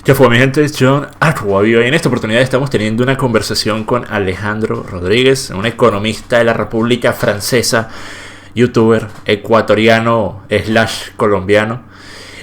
¿Qué fue, mi gente? Es John Arroyo y en esta oportunidad estamos teniendo una conversación con Alejandro Rodríguez, un economista de la República Francesa, youtuber ecuatoriano slash colombiano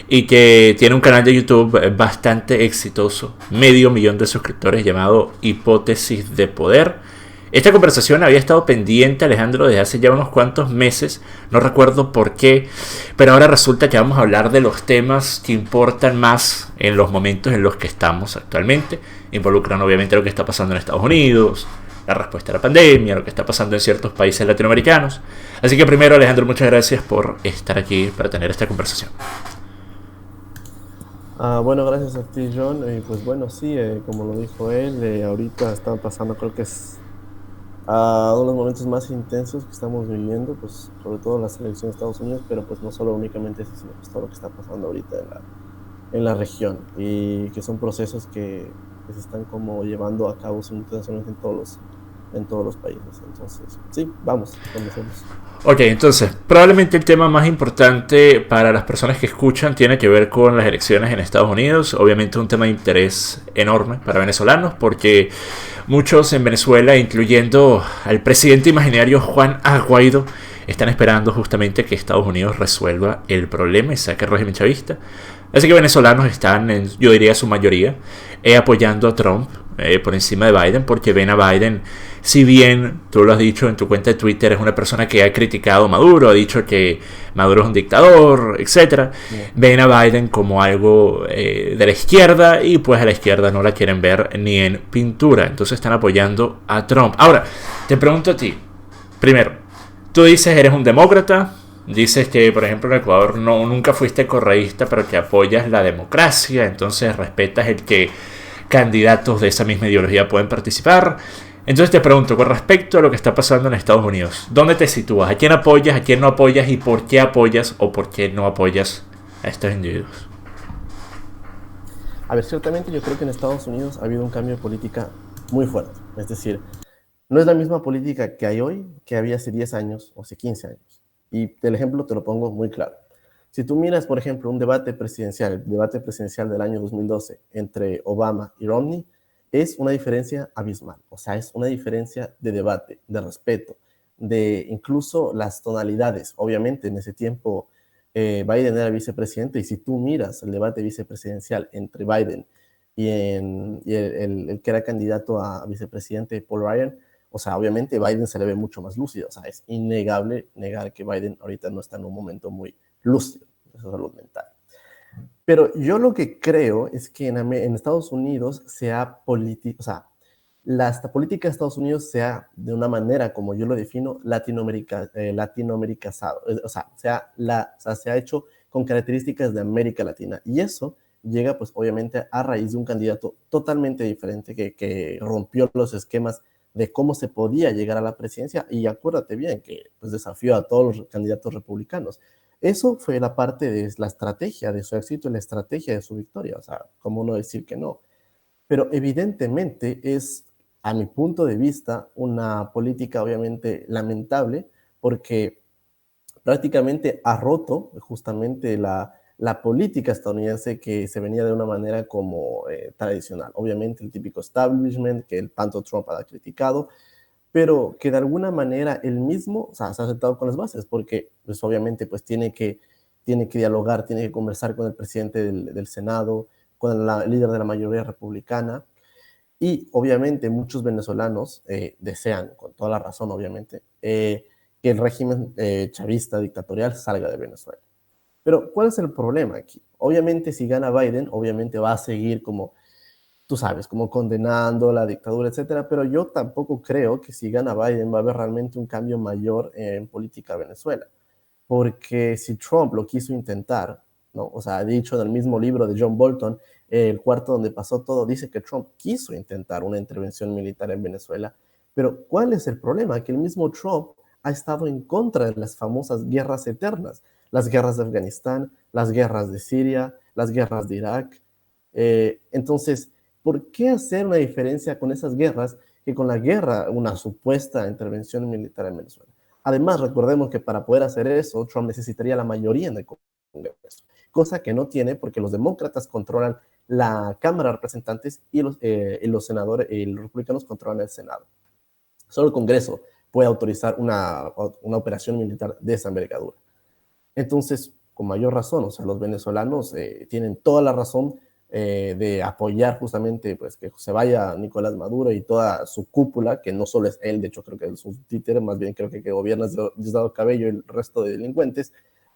y que tiene un canal de YouTube bastante exitoso, 500.000 de suscriptores, llamado Hipótesis de Poder. Esta conversación había estado pendiente, Alejandro, desde hace ya unos cuantos meses, no recuerdo por qué, pero ahora resulta que vamos a hablar de los temas que importan más en los momentos en los que estamos actualmente. Involucran obviamente lo que está pasando en Estados Unidos, la respuesta a la pandemia, lo que está pasando en ciertos países latinoamericanos. Así que primero, Alejandro, muchas gracias por estar aquí para tener esta conversación. Bueno, gracias a ti, John. Pues bueno, sí, como lo dijo él, ahorita están pasando, creo que es uno de los momentos más intensos que estamos viviendo, pues sobre todo las elecciones de Estados Unidos, pero pues no solo únicamente eso, sino pues todo lo que está pasando ahorita en la región y que son procesos que se están como llevando a cabo simultáneamente en todos los países. Entonces, sí, vamos, comencemos. Ok, entonces, probablemente el tema más importante para las personas que escuchan tiene que ver con las elecciones en Estados Unidos. Obviamente un tema de interés enorme para venezolanos porque muchos en Venezuela, incluyendo al presidente imaginario Juan Guaidó, están esperando justamente que Estados Unidos resuelva el problema y saque el régimen chavista. Así que venezolanos están, yo diría su mayoría, apoyando a Trump por encima de Biden, porque ven a Biden, si bien tú lo has dicho en tu cuenta de Twitter, es una persona que ha criticado a Maduro, ha dicho que Maduro es un dictador, etcétera. Yeah. Ven a Biden como algo de la izquierda y pues a la izquierda no la quieren ver ni en pintura. Entonces están apoyando a Trump. Ahora, te pregunto a ti, primero, tú dices eres un demócrata, dices que, por ejemplo, en Ecuador nunca fuiste correísta, pero que apoyas la democracia, entonces respetas el que candidatos de esa misma ideología pueden participar. Entonces te pregunto, con respecto a lo que está pasando en Estados Unidos, ¿dónde te sitúas? ¿A quién apoyas? ¿A quién no apoyas? ¿Y por qué apoyas o por qué no apoyas a estos individuos? A ver, ciertamente yo creo que en Estados Unidos ha habido un cambio de política muy fuerte. Es decir, no es la misma política que hay hoy que había hace 10 años o hace 15 años. Y el ejemplo te lo pongo muy claro. Si tú miras, por ejemplo, un debate presidencial, el debate presidencial del año 2012 entre Obama y Romney, es una diferencia abismal. O sea, es una diferencia de debate, de respeto, de incluso las tonalidades. Obviamente, en ese tiempo Biden era vicepresidente y si tú miras el debate vicepresidencial entre Biden y el que era candidato a vicepresidente, Paul Ryan, o sea, obviamente Biden se le ve mucho más lúcido. O sea, es innegable negar que Biden ahorita no está en un momento muy lúcido de su salud mental. Pero yo lo que creo es que en Estados Unidos se ha o sea, la política de Estados Unidos se ha, de una manera, como yo lo defino, latinoamericazado. Se ha hecho con características de América Latina. Y eso llega, pues, obviamente, a raíz de un candidato totalmente diferente que rompió los esquemas de cómo se podía llegar a la presidencia. Y acuérdate bien que pues, desafió a todos los candidatos republicanos. Eso fue la parte de la estrategia de su éxito y la estrategia de su victoria. O sea, ¿cómo no decir que no? Pero evidentemente es, a mi punto de vista, una política obviamente lamentable porque prácticamente ha roto justamente la política estadounidense que se venía de una manera como tradicional. Obviamente el típico establishment que el tanto Trump ha criticado, pero que de alguna manera él mismo, o sea, se ha sentado con las bases, porque pues obviamente pues tiene que dialogar, tiene que conversar con el presidente del Senado, con el líder de la mayoría republicana, y obviamente muchos venezolanos desean, con toda la razón obviamente, que el régimen chavista dictatorial salga de Venezuela. Pero ¿cuál es el problema aquí? Obviamente si gana Biden, obviamente va a seguir como tú sabes, como condenando la dictadura, etcétera, pero yo tampoco creo que si gana Biden va a haber realmente un cambio mayor en política de Venezuela, porque si Trump lo quiso intentar, ¿no? O sea, ha dicho en el mismo libro de John Bolton, El cuarto donde pasó todo, dice que Trump quiso intentar una intervención militar en Venezuela, pero ¿cuál es el problema? Que el mismo Trump ha estado en contra de las famosas guerras eternas, las guerras de Afganistán, las guerras de Siria, las guerras de Irak. Entonces, ¿por qué hacer una diferencia con esas guerras que con la guerra, una supuesta intervención militar en Venezuela? Además, recordemos que para poder hacer eso, Trump necesitaría la mayoría en el Congreso, cosa que no tiene porque los demócratas controlan la Cámara de Representantes y los senadores y los republicanos controlan el Senado. Solo el Congreso puede autorizar una operación militar de esa envergadura. Entonces, con mayor razón, o sea, los venezolanos tienen toda la razón de apoyar justamente pues, que se vaya Nicolás Maduro y toda su cúpula, que no solo es él, de hecho creo que es su títere, más bien creo que gobierna Diosdado Cabello y el resto de delincuentes,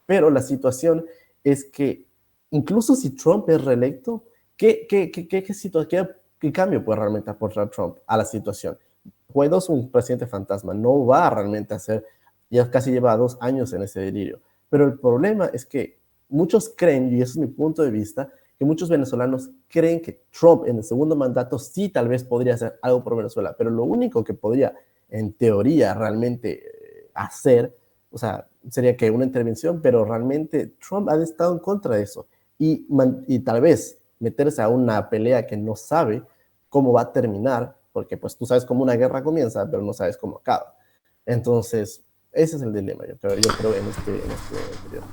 pero la situación es que incluso si Trump es reelecto, ¿qué cambio puede realmente aportar Trump a la situación? Guaidó es un presidente fantasma, no va a realmente hacer, ya casi lleva 2 años en ese delirio, pero el problema es que muchos creen, y ese es mi punto de vista, que muchos venezolanos creen que Trump en el segundo mandato sí tal vez podría hacer algo por Venezuela, pero lo único que podría en teoría realmente hacer, o sea, sería que una intervención, pero realmente Trump ha estado en contra de eso y tal vez meterse a una pelea que no sabe cómo va a terminar, porque pues tú sabes cómo una guerra comienza, pero no sabes cómo acaba. Entonces, ese es el dilema, yo creo en este periodo.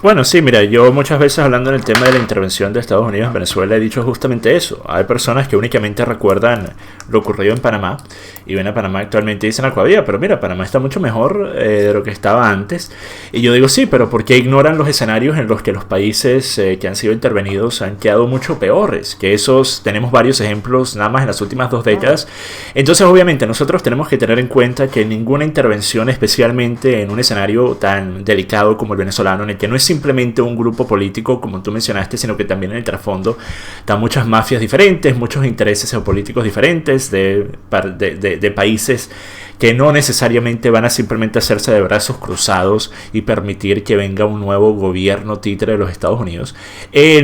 Bueno, sí, mira, yo muchas veces hablando en el tema de la intervención de Estados Unidos en Venezuela he dicho justamente eso. Hay personas que únicamente recuerdan lo ocurrido en Panamá y ven a Panamá actualmente y dicen Acuadía, pero mira, Panamá está mucho mejor de lo que estaba antes. Y yo digo sí, pero ¿por qué ignoran los escenarios en los que los países que han sido intervenidos han quedado mucho peores? Que esos tenemos varios ejemplos nada más en las últimas 2 décadas. Entonces, obviamente, nosotros tenemos que tener en cuenta que ninguna intervención, especialmente en un escenario tan delicado como el venezolano, en el que no es simplemente un grupo político, como tú mencionaste, sino que también en el trasfondo están muchas mafias diferentes, muchos intereses geopolíticos diferentes de países que no necesariamente van a simplemente hacerse de brazos cruzados y permitir que venga un nuevo gobierno títere de los Estados Unidos.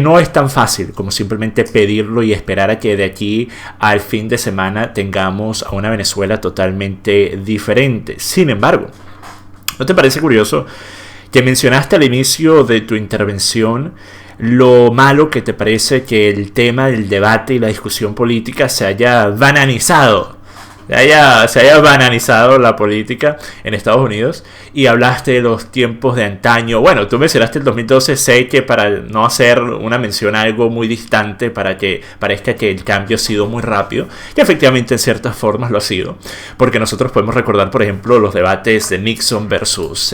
No es tan fácil como simplemente pedirlo y esperar a que de aquí al fin de semana tengamos a una Venezuela totalmente diferente. Sin embargo, ¿no te parece curioso que mencionaste al inicio de tu intervención lo malo que te parece que el tema del debate y la discusión política se haya bananizado? Se haya bananizado la política en Estados Unidos y hablaste de los tiempos de antaño. Bueno, tú mencionaste el 2012, sé que para no hacer una mención a algo muy distante, para que parezca que el cambio ha sido muy rápido, que efectivamente en ciertas formas lo ha sido, porque nosotros podemos recordar, por ejemplo, los debates de Nixon versus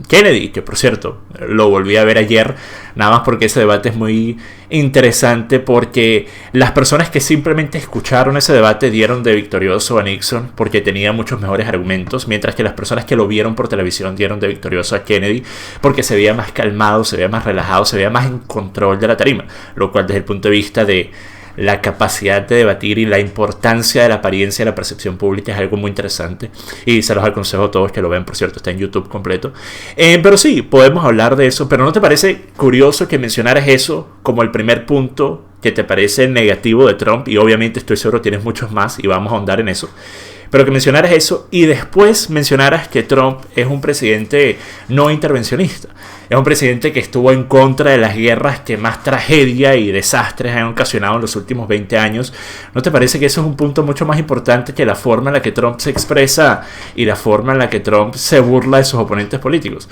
Kennedy, que por cierto, lo volví a ver ayer, nada más porque ese debate es muy interesante, porque las personas que simplemente escucharon ese debate dieron de victorioso a Nixon porque tenía muchos mejores argumentos, mientras que las personas que lo vieron por televisión dieron de victorioso a Kennedy porque se veía más calmado, se veía más relajado, se veía más en control de la tarima, lo cual desde el punto de vista de la capacidad de debatir y la importancia de la apariencia y la percepción pública es algo muy interesante y se los aconsejo a todos que lo vean, por cierto, está en YouTube completo. Pero sí, podemos hablar de eso, pero ¿no te parece curioso que mencionaras eso como el primer punto que te parece negativo de Trump? Y obviamente estoy seguro tienes muchos más y vamos a ahondar en eso. Pero que mencionaras eso y después mencionaras que Trump es un presidente no intervencionista. Es un presidente que estuvo en contra de las guerras que más tragedia y desastres han ocasionado en los últimos 20 años. ¿No te parece que eso es un punto mucho más importante que la forma en la que Trump se expresa y la forma en la que Trump se burla de sus oponentes políticos?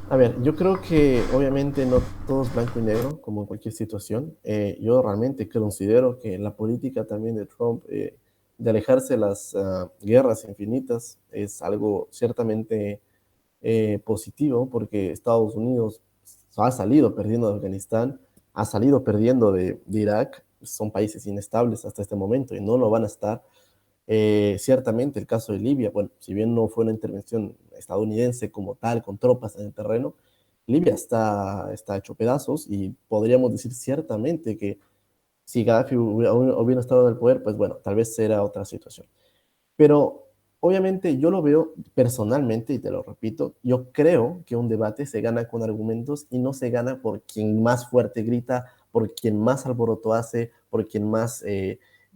A ver, yo creo que obviamente no todo es blanco y negro, como en cualquier situación. Yo realmente considero que la política también de Trump, de alejarse de las guerras infinitas, es algo ciertamente positivo, porque Estados Unidos ha salido perdiendo de Afganistán, ha salido perdiendo de Irak, son países inestables hasta este momento y no lo van a estar. Ciertamente el caso de Libia, bueno, si bien no fue una intervención estadounidense como tal, con tropas en el terreno, Libia está hecho pedazos y podríamos decir ciertamente que si Gaddafi hubiera estado en el poder, pues bueno, tal vez era otra situación. Pero obviamente yo lo veo personalmente, y te lo repito, yo creo que un debate se gana con argumentos y no se gana por quien más fuerte grita, por quien más alboroto hace, por quien más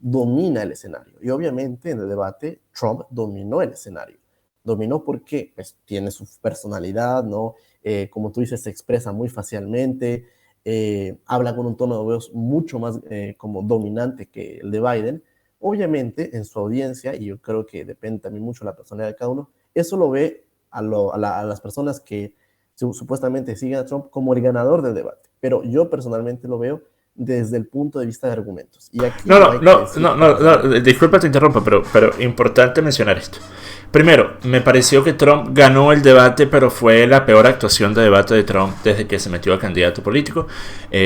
domina el escenario. Y obviamente en el debate Trump dominó el escenario. Dominó porque pues, tiene su personalidad, ¿no? Como tú dices, se expresa muy fácilmente, habla con un tono de voz mucho más como dominante que el de Biden. Obviamente en su audiencia, y yo creo que depende también mucho de la personalidad de cada uno, eso lo ve a las personas que supuestamente siguen a Trump como el ganador del debate. Pero yo personalmente lo veo desde el punto de vista de argumentos. Y aquí No, no no, hay que no, decir no, que no, los no, argumentos... disculpa te interrumpa, pero importante mencionar esto. Primero, me pareció que Trump ganó el debate, pero fue la peor actuación de debate de Trump desde que se metió a candidato político.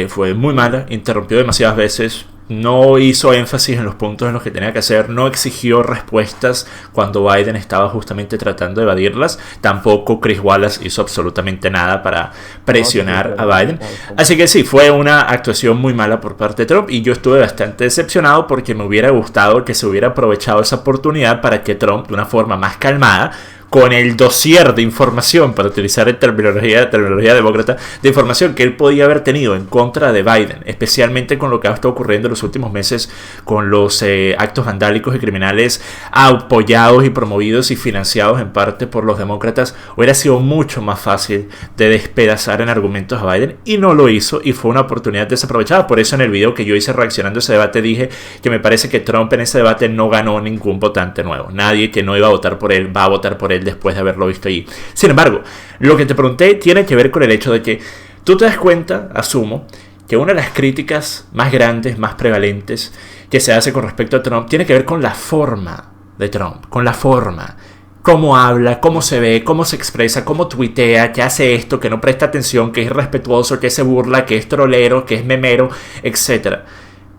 Fue muy mala, interrumpió demasiadas veces, no hizo énfasis en los puntos en los que tenía que hacer, no exigió respuestas cuando Biden estaba justamente tratando de evadirlas. Tampoco Chris Wallace hizo absolutamente nada para No, presionar a Biden. definitivamente. Así que sí, fue una actuación muy mala por parte de Trump y yo estuve bastante decepcionado porque me hubiera gustado que se hubiera aprovechado esa oportunidad para que Trump, de una forma más calmada, con el dossier de información, para utilizar en terminología demócrata, de información que él podía haber tenido en contra de Biden, especialmente con lo que ha estado ocurriendo en los últimos meses con los actos vandálicos y criminales apoyados y promovidos y financiados en parte por los demócratas, hubiera sido mucho más fácil de despedazar en argumentos a Biden, y no lo hizo, y fue una oportunidad desaprovechada. Por eso en el video que yo hice reaccionando a ese debate dije que me parece que Trump en ese debate no ganó ningún votante nuevo. Nadie que no iba a votar por él va a votar por él después de haberlo visto allí. Sin embargo, lo que te pregunté tiene que ver con el hecho de que tú te das cuenta, asumo, que una de las críticas más grandes, más prevalentes que se hace con respecto a Trump tiene que ver con la forma de Trump, con la forma. Cómo habla, cómo se ve, cómo se expresa, cómo tuitea, que hace esto, que no presta atención, que es irrespetuoso, que se burla, que es trolero, que es memero, etc.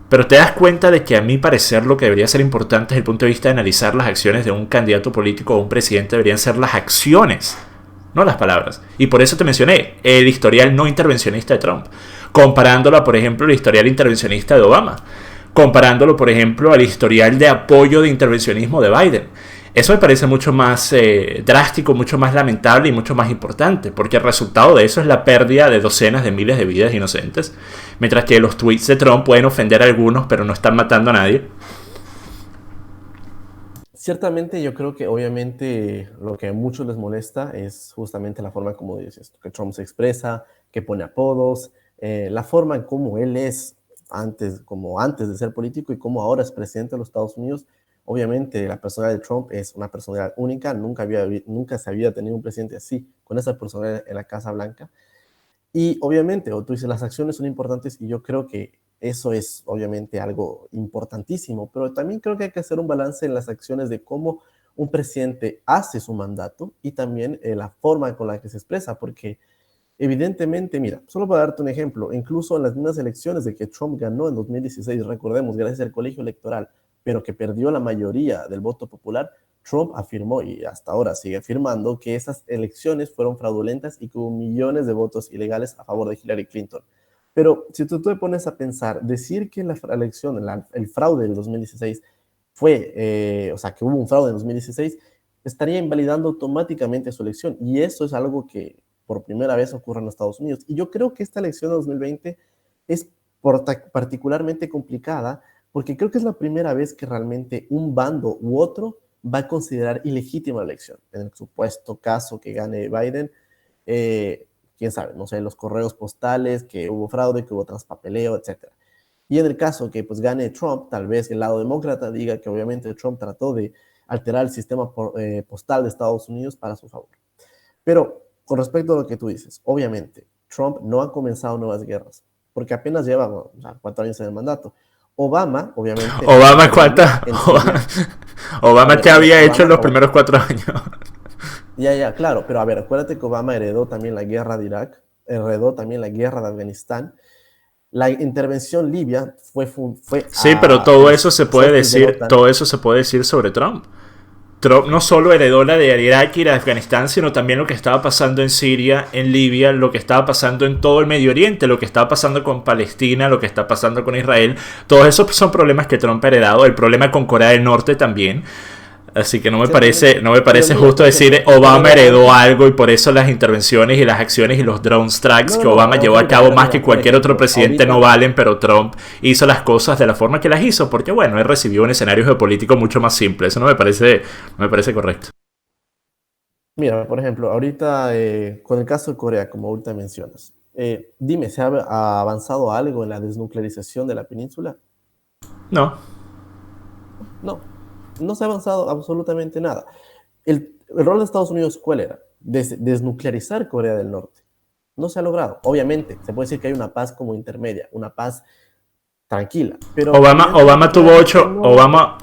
Pero te das cuenta de que a mi parecer lo que debería ser importante desde el punto de vista de analizar las acciones de un candidato político o un presidente deberían ser las acciones, no las palabras. Y por eso te mencioné el historial no intervencionista de Trump, comparándolo, por ejemplo, al historial intervencionista de Obama, comparándolo, por ejemplo, al historial de apoyo de intervencionismo de Biden. Eso me parece mucho más drástico, mucho más lamentable y mucho más importante, porque el resultado de eso es la pérdida de docenas de miles de vidas inocentes, mientras que los tweets de Trump pueden ofender a algunos, pero no están matando a nadie. Ciertamente yo creo que obviamente lo que a muchos les molesta es justamente la forma como dices, que Trump se expresa, que pone apodos, la forma en cómo él es antes, como antes de ser político y cómo ahora es presidente de los Estados Unidos. Obviamente la personalidad de Trump es una personalidad única, nunca se había tenido un presidente así, con esa personalidad en la Casa Blanca. Y obviamente, o tú dices, las acciones son importantes y yo creo que eso es obviamente algo importantísimo, pero también creo que hay que hacer un balance en las acciones de cómo un presidente hace su mandato y también la forma con la que se expresa, porque evidentemente, mira, solo para darte un ejemplo, incluso en las mismas elecciones de que Trump ganó en 2016, recordemos, gracias al colegio electoral, pero que perdió la mayoría del voto popular, Trump afirmó, y hasta ahora sigue afirmando, que esas elecciones fueron fraudulentas y que hubo millones de votos ilegales a favor de Hillary Clinton. Pero si tú te pones a pensar, decir que la elección, el fraude del 2016 fue, o sea, que hubo un fraude en 2016, estaría invalidando automáticamente su elección. Y eso es algo que por primera vez ocurre en los Estados Unidos. Y yo creo que esta elección de 2020 es particularmente complicada porque creo que es la primera vez que realmente un bando u otro va a considerar ilegítima la elección. En el supuesto caso que gane Biden, quién sabe, no sé, los correos postales, que hubo fraude, que hubo traspapeleo, etc. Y en el caso que pues gane Trump, tal vez el lado demócrata diga que obviamente Trump trató de alterar el sistema postal de Estados Unidos para su favor. Pero con respecto a lo que tú dices, obviamente Trump no ha comenzado nuevas guerras, porque apenas lleva, o sea, 4 años en el mandato. Obama, obviamente, Obama, ¿cuánta? en Siria. Obama, ¿qué había hecho en los Obama, primeros 4 años? ya, claro, pero a ver, acuérdate que Obama heredó también la guerra de Irak, heredó también la guerra de Afganistán. La intervención libia fue Sí, pero todo los eso se puede sources de la decir, OTAN. todo eso se puede decir sobre Trump. Trump no solo heredó la de Irak y la de Afganistán, sino también lo que estaba pasando en Siria, en Libia, lo que estaba pasando en todo el Medio Oriente, lo que estaba pasando con Palestina, lo que está pasando con Israel. Todos esos son problemas que Trump ha heredado. El problema con Corea del Norte también. Así que Ciertamente, no me pero parece mira, justo por decir ejemplo, Obama Corea del heredó Norte, algo y por eso las intervenciones y las acciones y los drone strikes que Obama llevó a ahorita, cabo pero más que mira, por cualquier otro ejemplo, presidente no ahorita, valen, pero Trump hizo las cosas de la forma que las hizo, porque bueno, él recibió un escenario geopolítico mucho más simple. Eso no me parece correcto. mira, por ejemplo, ahorita con el caso de Corea, como ahorita mencionas, dime, ¿ha avanzado algo en la desnuclearización de la península? No. No, no se ha avanzado absolutamente nada. El rol de Estados Unidos, ¿cuál era? Desnuclearizar Corea del Norte. No se ha logrado. Obviamente, se puede decir que hay una paz como intermedia, una paz tranquila, pero Obama evidentemente tuvo claramente ocho, no.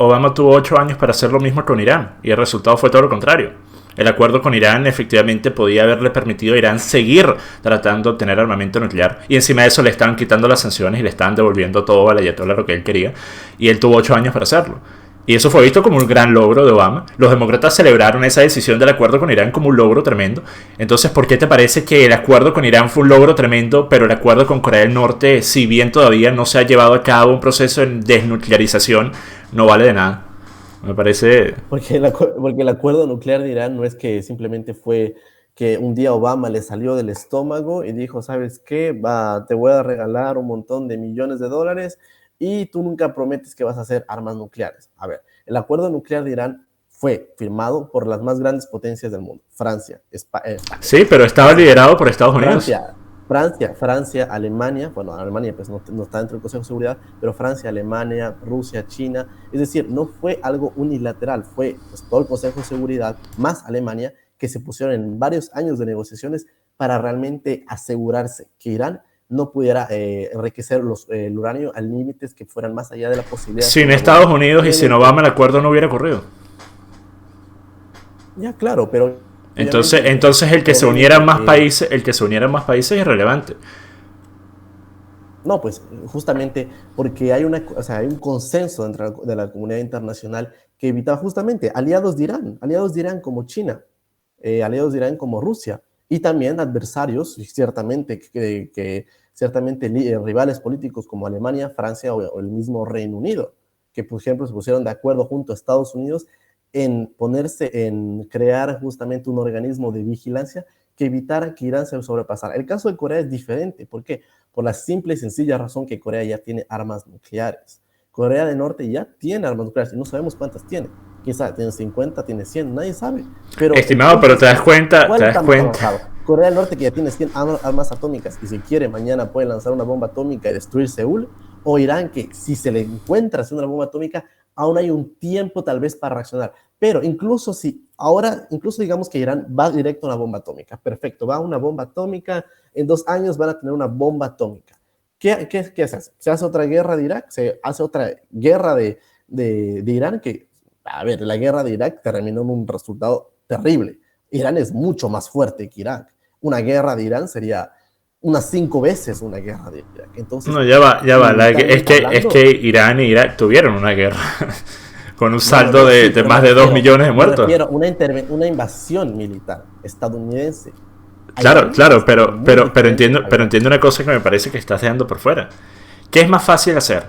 Obama tuvo 8 años para hacer lo mismo con Irán y el resultado fue todo lo contrario. El acuerdo con Irán efectivamente podía haberle permitido a Irán seguir tratando de obtener armamento nuclear y encima de eso le estaban quitando las sanciones y le estaban devolviendo todo al ayatollah lo que él quería y él tuvo 8 años para hacerlo. Y eso fue visto como un gran logro de Obama. Los demócratas celebraron esa decisión del acuerdo con Irán como un logro tremendo. Entonces, ¿por qué te parece que el acuerdo con Irán fue un logro tremendo, pero el acuerdo con Corea del Norte, si bien todavía no se ha llevado a cabo un proceso de desnuclearización, no vale de nada? Me parece... Porque el acuerdo nuclear de Irán no es que simplemente fue que un día Obama le salió del estómago y dijo, ¿sabes qué? Te voy a regalar un montón de millones de dólares y tú nunca prometes que vas a hacer armas nucleares. A ver, el acuerdo nuclear de Irán fue firmado por las más grandes potencias del mundo. Francia, Sí, pero estaba Francia, liderado por Estados Unidos. Francia, Alemania, bueno, Alemania pues no está dentro del Consejo de Seguridad, pero Francia, Alemania, Rusia, China, es decir, no fue algo unilateral, fue pues, todo el Consejo de Seguridad más Alemania que se pusieron en varios años de negociaciones para realmente asegurarse que Irán no pudiera enriquecer el uranio a límites que fueran más allá de la posibilidad de hacer Sin una Estados bomba. Unidos y sin Obviamente, Obama el acuerdo no hubiera ocurrido. ya claro, pero Entonces, obviamente, entonces pero obviamente el que se unieran más países es irrelevante. no, pues justamente porque o sea, hay un consenso dentro de la comunidad internacional que evitaba justamente aliados de Irán como China, aliados de Irán como Rusia, y también adversarios, ciertamente, ciertamente rivales políticos como Alemania, Francia o el mismo Reino Unido, que por ejemplo se pusieron de acuerdo junto a Estados Unidos en crear justamente un organismo de vigilancia que evitara que Irán se sobrepasara. El caso de Corea es diferente. ¿Por qué? Por la simple y sencilla razón que Corea ya tiene armas nucleares. Corea del Norte ya tiene armas nucleares y no sabemos cuántas tiene. Quizá tiene 50, tiene 100, nadie sabe. Pero el Estimado, punto pero es que, te ¿cuál das está más cuenta. avanzado? Corea del Norte que ya tiene 100 armas atómicas y si quiere mañana puede lanzar una bomba atómica y destruir Seúl, o Irán que si se le encuentra haciendo una bomba atómica, aún hay un tiempo tal vez para reaccionar. Pero incluso si ahora, incluso digamos que Irán va directo a una bomba atómica, perfecto, va a una bomba atómica, en 2 años van a tener una bomba atómica. ¿Qué se hace? ¿Se hace otra guerra de Irak? ¿Se hace otra guerra de Irán? Que, a ver, la guerra de Irak terminó en un resultado terrible. Irán es mucho más fuerte que Irak. Una guerra de Irán sería unas 5 veces una guerra de Irak. Entonces, No, ya va, ya va. militarmente Es que hablando, Irán y Irak tuvieron una guerra con un no, no, saldo no, sí, de pero me más de 2 refiero, millones de me muertos. refiero a una invasión militar estadounidense a Claro, Irán claro, es algo muy diferente a pero Irak. entiendo una cosa que me parece que estás dejando por fuera. ¿Qué es más fácil hacer?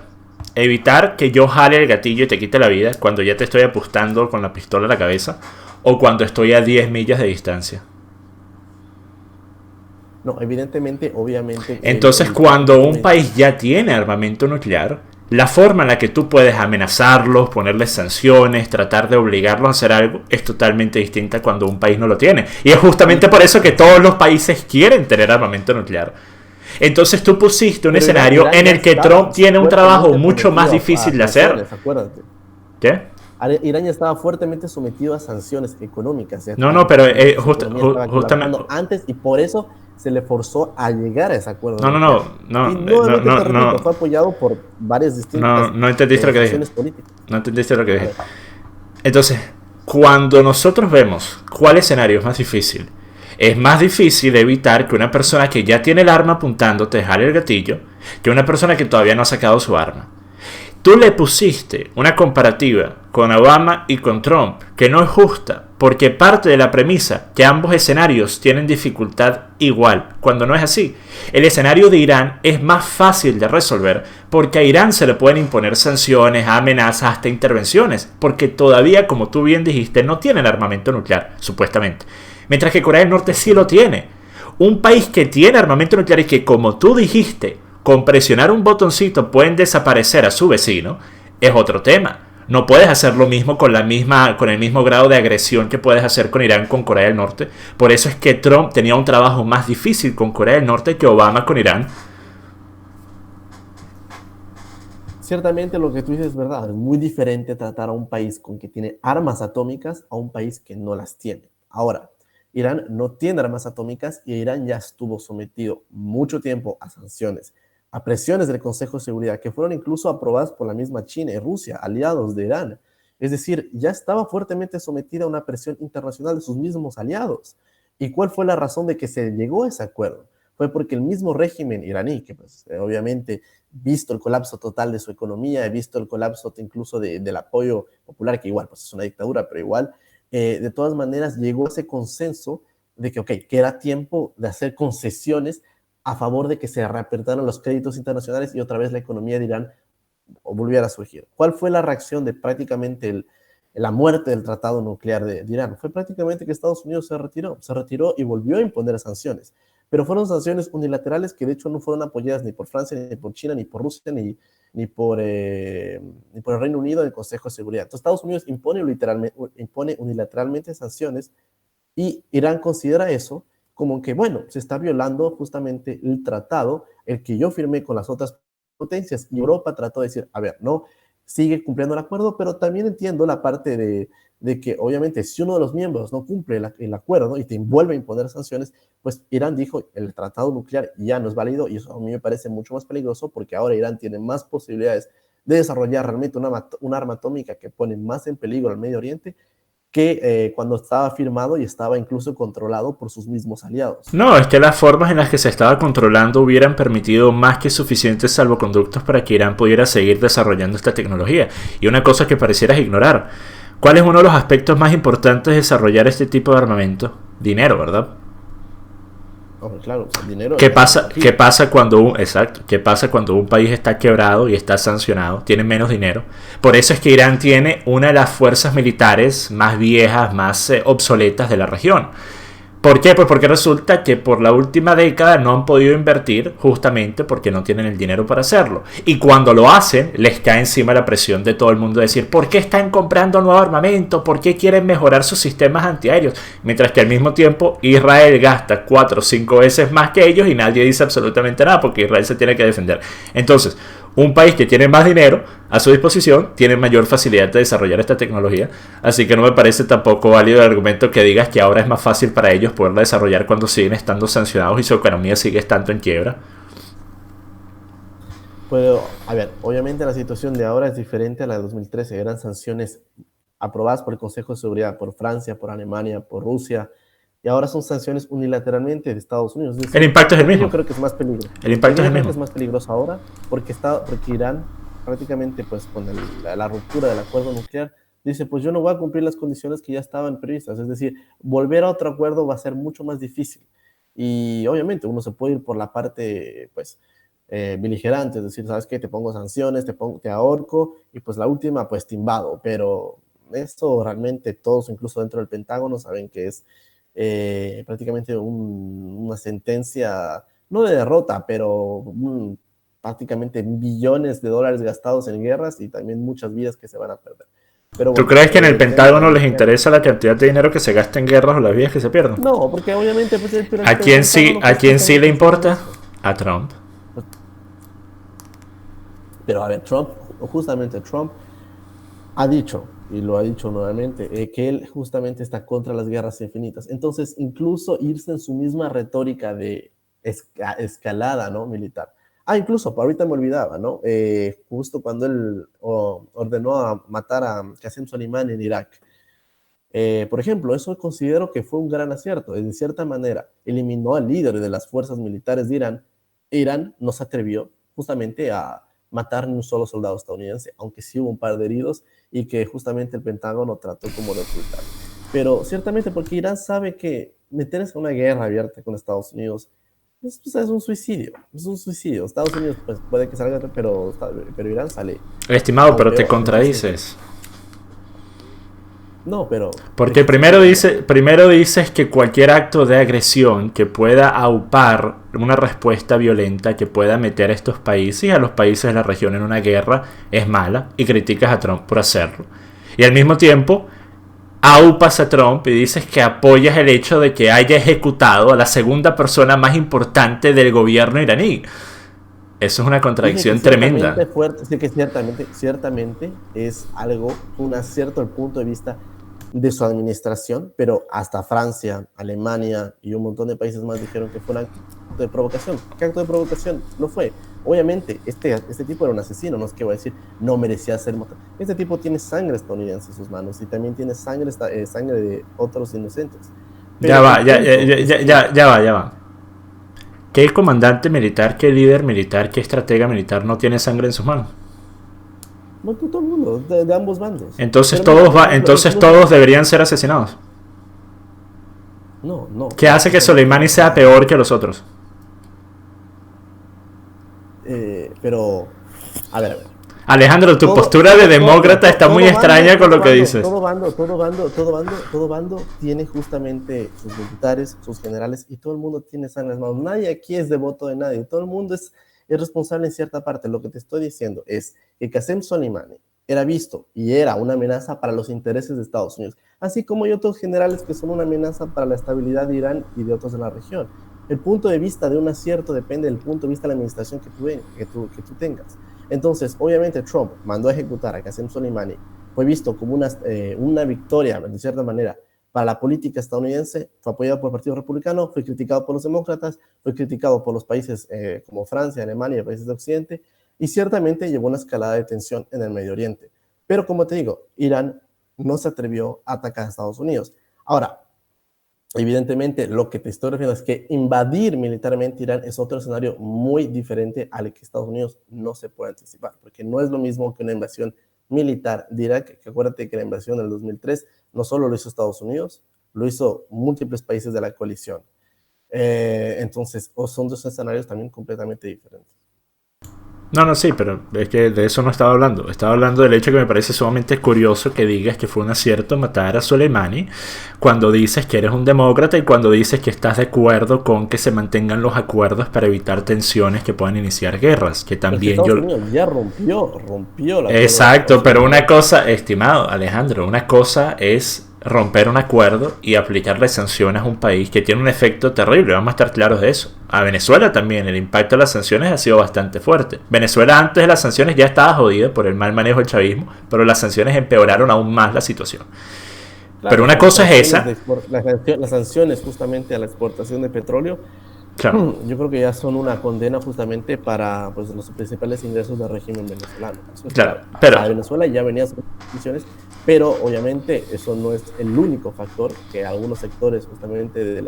Evitar que yo jale el gatillo y te quite la vida cuando ya te estoy apuntando con la pistola a la cabeza o cuando estoy a 10 millas de distancia. No, evidentemente, obviamente, Entonces, evitar que cuando tú un me... país ya tiene armamento nuclear, la forma en la que tú puedes amenazarlos, ponerles sanciones, tratar de obligarlos a hacer algo, es totalmente distinta cuando un país no lo tiene. Y es justamente por eso que todos los países quieren tener armamento nuclear. Entonces tú pusiste un Pero escenario Irán en ya el que estaba Trump tiene un trabajo fuertemente mucho más sometido difícil a de hacer. sanciones, acuérdate. ¿Qué? Irán ya estaba fuertemente sometido a sanciones económicas, No, no, pero su economía estaba justamente... colapsando antes y por eso se le forzó a llegar a ese acuerdo No, no, nuclear. no, no, Y no, nuevamente no, te repito, no, fue apoyado por varias no, distintas no entendiste lo que dije. facciones políticas. No entendiste lo que A dije. ver, Entonces, cuando nosotros vemos cuál escenario es más difícil evitar que una persona que ya tiene el arma apuntándote jale el gatillo que una persona que todavía no ha sacado su arma. Tú le pusiste una comparativa con Obama y con Trump que no es justa porque parte de la premisa que ambos escenarios tienen dificultad igual, cuando no es así. El escenario de Irán es más fácil de resolver porque a Irán se le pueden imponer sanciones, amenazas, hasta intervenciones, porque todavía, como tú bien dijiste, no tienen armamento nuclear, supuestamente. Mientras que Corea del Norte sí lo tiene. Un país que tiene armamento nuclear y que, como tú dijiste, con presionar un botoncito pueden desaparecer a su vecino, es otro tema. No puedes hacer lo mismo con el mismo grado de agresión que puedes hacer con Irán con Corea del Norte. Por eso es que Trump tenía un trabajo más difícil con Corea del Norte que Obama con Irán. ciertamente lo que tú dices es verdad, es muy diferente tratar a un país con que tiene armas atómicas a un país que no las tiene. Ahora, Irán no tiene armas atómicas y Irán ya estuvo sometido mucho tiempo a sanciones, a presiones del Consejo de Seguridad, que fueron incluso aprobadas por la misma China y Rusia, aliados de Irán. Es decir, ya estaba fuertemente sometida a una presión internacional de sus mismos aliados. ¿Y cuál fue la razón de que se llegó a ese acuerdo? Fue porque el mismo régimen iraní, que pues, obviamente, visto el colapso total de su economía, visto el colapso incluso del apoyo popular, que igual pues, es una dictadura, pero igual, de todas maneras llegó a ese consenso de que, que era tiempo de hacer concesiones a favor de que se reapertaran los créditos internacionales y otra vez la economía de Irán volviera a surgir. ¿Cuál fue la reacción de prácticamente la muerte del tratado nuclear de Irán? Fue prácticamente que Estados Unidos se retiró y volvió a imponer sanciones. Pero fueron sanciones unilaterales que de hecho no fueron apoyadas ni por Francia, ni por China, ni por Rusia, ni por el Reino Unido en el Consejo de Seguridad. Entonces Estados Unidos impone unilateralmente sanciones y Irán considera eso como que, bueno, se está violando justamente el tratado, el que yo firmé con las otras potencias. Y Europa trató de decir, a ver, no, sigue cumpliendo el acuerdo, pero también entiendo la parte de que obviamente si uno de los miembros no cumple el acuerdo y te vuelve a imponer sanciones, pues Irán dijo, el tratado nuclear ya no es válido y eso a mí me parece mucho más peligroso porque ahora Irán tiene más posibilidades de desarrollar realmente un arma atómica que pone más en peligro al Medio Oriente que cuando estaba firmado y estaba incluso controlado por sus mismos aliados. No, es que las formas en las que se estaba controlando hubieran permitido más que suficientes salvoconductos para que Irán pudiera seguir desarrollando esta tecnología. Y una cosa que parecieras ignorar, ¿cuál es uno de los aspectos más importantes de desarrollar este tipo de armamento? Dinero, ¿verdad? Claro, el dinero. ¿Qué pasa cuando un país está quebrado y está sancionado? Tiene menos dinero. Por eso es que Irán tiene una de las fuerzas militares más viejas, más obsoletas de la región. ¿Por qué? Pues porque resulta que por la última década no han podido invertir justamente porque no tienen el dinero para hacerlo. Y cuando lo hacen, les cae encima la presión de todo el mundo de decir ¿por qué están comprando nuevo armamento? ¿Por qué quieren mejorar sus sistemas antiaéreos? Mientras que al mismo tiempo Israel gasta 4 o 5 veces más que ellos y nadie dice absolutamente nada porque Israel se tiene que defender. Entonces, un país que tiene más dinero a su disposición tiene mayor facilidad de desarrollar esta tecnología, así que no me parece tampoco válido el argumento que digas que ahora es más fácil para ellos poderla desarrollar cuando siguen estando sancionados y su economía sigue estando en quiebra. Pero, a ver, obviamente la situación de ahora es diferente a la de 2013, eran sanciones aprobadas por el Consejo de Seguridad, por Francia, por Alemania, por Rusia, y ahora son sanciones unilateralmente de Estados Unidos. Es decir, el impacto es el mismo. Yo creo que es más peligroso. El impacto es el mismo. Es más peligroso ahora porque Irán prácticamente pues con la ruptura del acuerdo nuclear dice pues yo no voy a cumplir las condiciones que ya estaban previstas. Es decir, volver a otro acuerdo va a ser mucho más difícil. Y obviamente uno se puede ir por la parte pues beligerante, es decir, ¿sabes qué? Te pongo sanciones, te ahorco y pues la última pues te invado. Pero esto realmente todos, incluso dentro del Pentágono, saben que es prácticamente una sentencia, no de derrota, pero prácticamente billones de dólares gastados en guerras y también muchas vidas que se van a perder. Pero bueno, ¿tú crees que en el Pentágono les interesa la cantidad de dinero que se gasta en guerras o las vidas que se pierden? No, porque obviamente pues, ¿A quién sí le importa? A Trump. Pero a ver, justamente Trump ha dicho, y lo ha dicho nuevamente, que él justamente está contra las guerras infinitas. Entonces, incluso irse en su misma retórica de escalada, ¿no? Militar. Incluso, ahorita me olvidaba, ¿no? Justo cuando él ordenó a matar a Qasem Soleimani en Irak. Por ejemplo, eso considero que fue un gran acierto. De cierta manera, eliminó al líder de las fuerzas militares de Irán. Irán no se atrevió justamente a matar ni un solo soldado estadounidense, aunque sí hubo un par de heridos y que justamente el Pentágono trató como de ocultar. Pero ciertamente porque Irán sabe que meterse en una guerra abierta con Estados Unidos es un suicidio, Estados Unidos pues, puede que salga, pero Irán sale. Estimado, pero te contradices. No, pero... Porque primero dices que cualquier acto de agresión que pueda aupar una respuesta violenta que pueda meter a estos países y a los países de la región en una guerra es mala y criticas a Trump por hacerlo. Y al mismo tiempo aupas a Trump y dices que apoyas el hecho de que haya ejecutado a la segunda persona más importante del gobierno iraní. Eso es una contradicción tremenda. Sí, que ciertamente es algo, un acierto al punto de vista de su administración, pero hasta Francia, Alemania y un montón de países más dijeron que fue un acto de provocación. ¿Qué acto de provocación? No fue. Obviamente, este tipo era un asesino, no es que voy a decir, no merecía ser matado. Este tipo tiene sangre estadounidense en sus manos y también tiene sangre de otros inocentes. Pero ya va. ¿Qué comandante militar, qué líder militar, qué estratega militar no tiene sangre en sus manos? No, todo el mundo, de ambos bandos. Entonces todos deberían ser asesinados. No. ¿Qué hace que Soleimani sea peor que los otros? Pero, a ver. Alejandro, tu postura de demócrata está muy extraña con lo que dices. Todo bando tiene justamente sus militares, sus generales, y todo el mundo tiene sangre en las manos. Nadie aquí es devoto de nadie. Todo el mundo es responsable en cierta parte. Lo que te estoy diciendo es que Qasem Soleimani era visto y era una amenaza para los intereses de Estados Unidos, así como hay otros generales que son una amenaza para la estabilidad de Irán y de otros de la región. El punto de vista de un acierto depende del punto de vista de la administración que tú tengas. Entonces, obviamente Trump mandó a ejecutar a Qasem Soleimani, fue visto como una victoria, de cierta manera, para la política estadounidense, fue apoyado por el Partido Republicano, fue criticado por los demócratas, fue criticado por los países como Francia, Alemania y países de Occidente, y ciertamente llevó una escalada de tensión en el Medio Oriente. Pero como te digo, Irán no se atrevió a atacar a Estados Unidos. Ahora, evidentemente, lo que te estoy refiriendo es que invadir militarmente Irán es otro escenario muy diferente al que Estados Unidos no se puede anticipar, porque no es lo mismo que una invasión militar de Irak, que acuérdate que la invasión del 2003 no solo lo hizo Estados Unidos, lo hizo múltiples países de la coalición. Entonces, son dos escenarios también completamente diferentes. No, sí, pero es que de eso no estaba hablando. Estaba hablando del hecho que me parece sumamente curioso que digas que fue un acierto matar a Soleimani cuando dices que eres un demócrata y cuando dices que estás de acuerdo con que se mantengan los acuerdos para evitar tensiones que puedan iniciar guerras. Que también Estados Unidos ya rompió la... Exacto, pero una cosa, estimado Alejandro, una cosa es romper un acuerdo y aplicarle sanciones a un país que tiene un efecto terrible, vamos a estar claros de eso. A Venezuela también el impacto de las sanciones ha sido bastante fuerte. Venezuela antes de las sanciones ya estaba jodida por el mal manejo del chavismo, pero las sanciones empeoraron aún más la situación. Claro, pero una cosa es esa. Las sanciones justamente a la exportación de petróleo, claro, yo creo que ya son una condena justamente para los principales ingresos del régimen venezolano. Claro, pero a Venezuela ya venía sus sanciones, pero obviamente eso no es el único factor que algunos sectores justamente de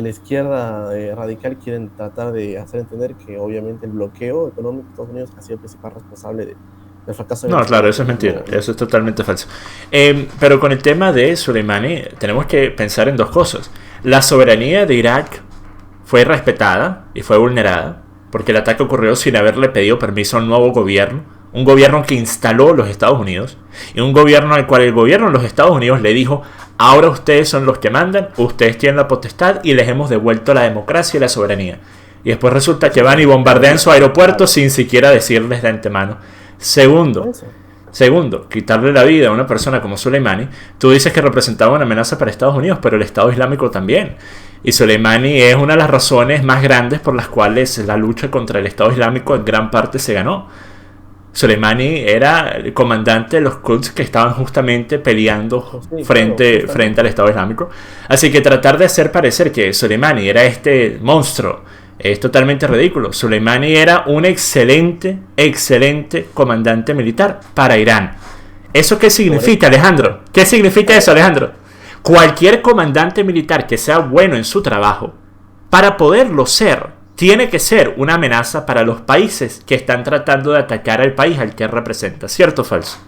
la izquierda radical quieren tratar de hacer entender, que obviamente el bloqueo económico de Estados Unidos ha sido el principal responsable del fracaso de Venezuela. No, claro, eso es mentira, eso es totalmente falso. Pero con el tema de Soleimani tenemos que pensar en dos cosas. La soberanía de Irak fue respetada y fue vulnerada porque el ataque ocurrió sin haberle pedido permiso a un nuevo gobierno, un gobierno que instaló los Estados Unidos y un gobierno al cual el gobierno de los Estados Unidos le dijo: ahora ustedes son los que mandan, ustedes tienen la potestad y les hemos devuelto la democracia y la soberanía. Y después resulta que van y bombardean su aeropuerto sin siquiera decirles de antemano. Segundo, quitarle la vida a una persona como Soleimani, tú dices que representaba una amenaza para Estados Unidos, pero el Estado Islámico también. Y Soleimani es una de las razones más grandes por las cuales la lucha contra el Estado Islámico en gran parte se ganó. Soleimani era el comandante de los Quds que estaban justamente peleando frente al Estado Islámico. Así que tratar de hacer parecer que Soleimani era este monstruo es totalmente ridículo. Soleimani era un excelente comandante militar para Irán. ¿Eso qué significa, Alejandro? ¿Qué significa eso, Alejandro? Cualquier comandante militar que sea bueno en su trabajo, para poderlo ser, tiene que ser una amenaza para los países que están tratando de atacar al país al que representa. ¿Cierto o falso?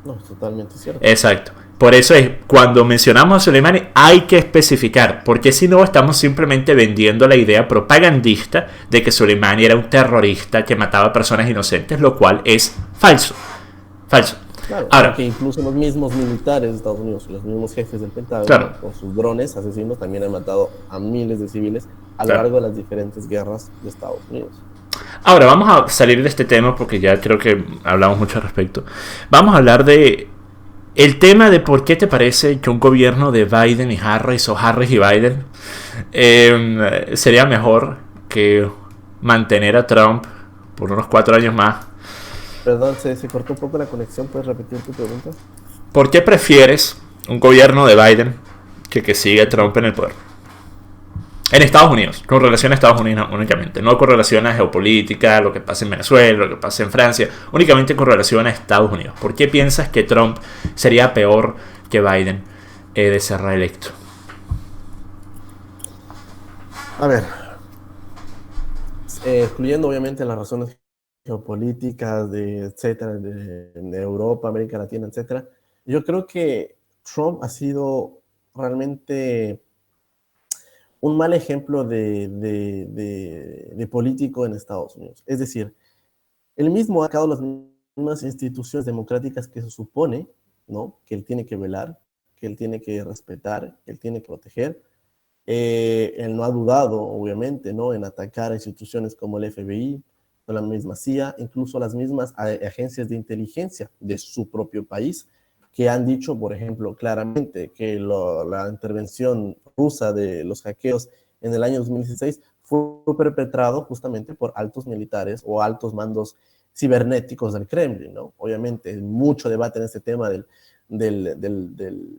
No, es totalmente cierto. Exacto. Por eso es, cuando mencionamos a Soleimani hay que especificar, porque si no estamos simplemente vendiendo la idea propagandista de que Soleimani era un terrorista que mataba a personas inocentes, lo cual es falso. Claro, ahora, que incluso los mismos militares de Estados Unidos, los mismos jefes del Pentágono, claro, con sus drones asesinos, también han matado a miles de civiles a lo largo de las diferentes guerras de Estados Unidos. Ahora, vamos a salir de este tema porque ya creo que hablamos mucho al respecto. Vamos a hablar de el tema de por qué te parece que un gobierno de Biden y Harris, o Harris y Biden, sería mejor que mantener a Trump por unos 4 años más. Perdón, se cortó un poco la conexión. ¿Puedes repetir tu pregunta? ¿Por qué prefieres un gobierno de Biden que sigue Trump en el poder? En Estados Unidos, con relación a Estados Unidos únicamente, no con relación a geopolítica, lo que pasa en Venezuela, lo que pasa en Francia, únicamente con relación a Estados Unidos. ¿Por qué piensas que Trump sería peor que Biden de ser reelecto? A ver, excluyendo obviamente las razones geopolíticas, etcétera, de Europa, América Latina, etcétera, yo creo que Trump ha sido realmente un mal ejemplo de político en Estados Unidos. Es decir, él mismo ha creado las mismas instituciones democráticas que se supone, ¿no?, que él tiene que velar, que él tiene que respetar, que él tiene que proteger. Él no ha dudado, obviamente, ¿no?, en atacar a instituciones como el FBI, o la misma CIA, incluso las mismas agencias de inteligencia de su propio país, que han dicho, por ejemplo, claramente que la intervención rusa de los hackeos en el año 2016 fue perpetrado justamente por altos militares o altos mandos cibernéticos del Kremlin, ¿no? Obviamente, mucho debate en este tema del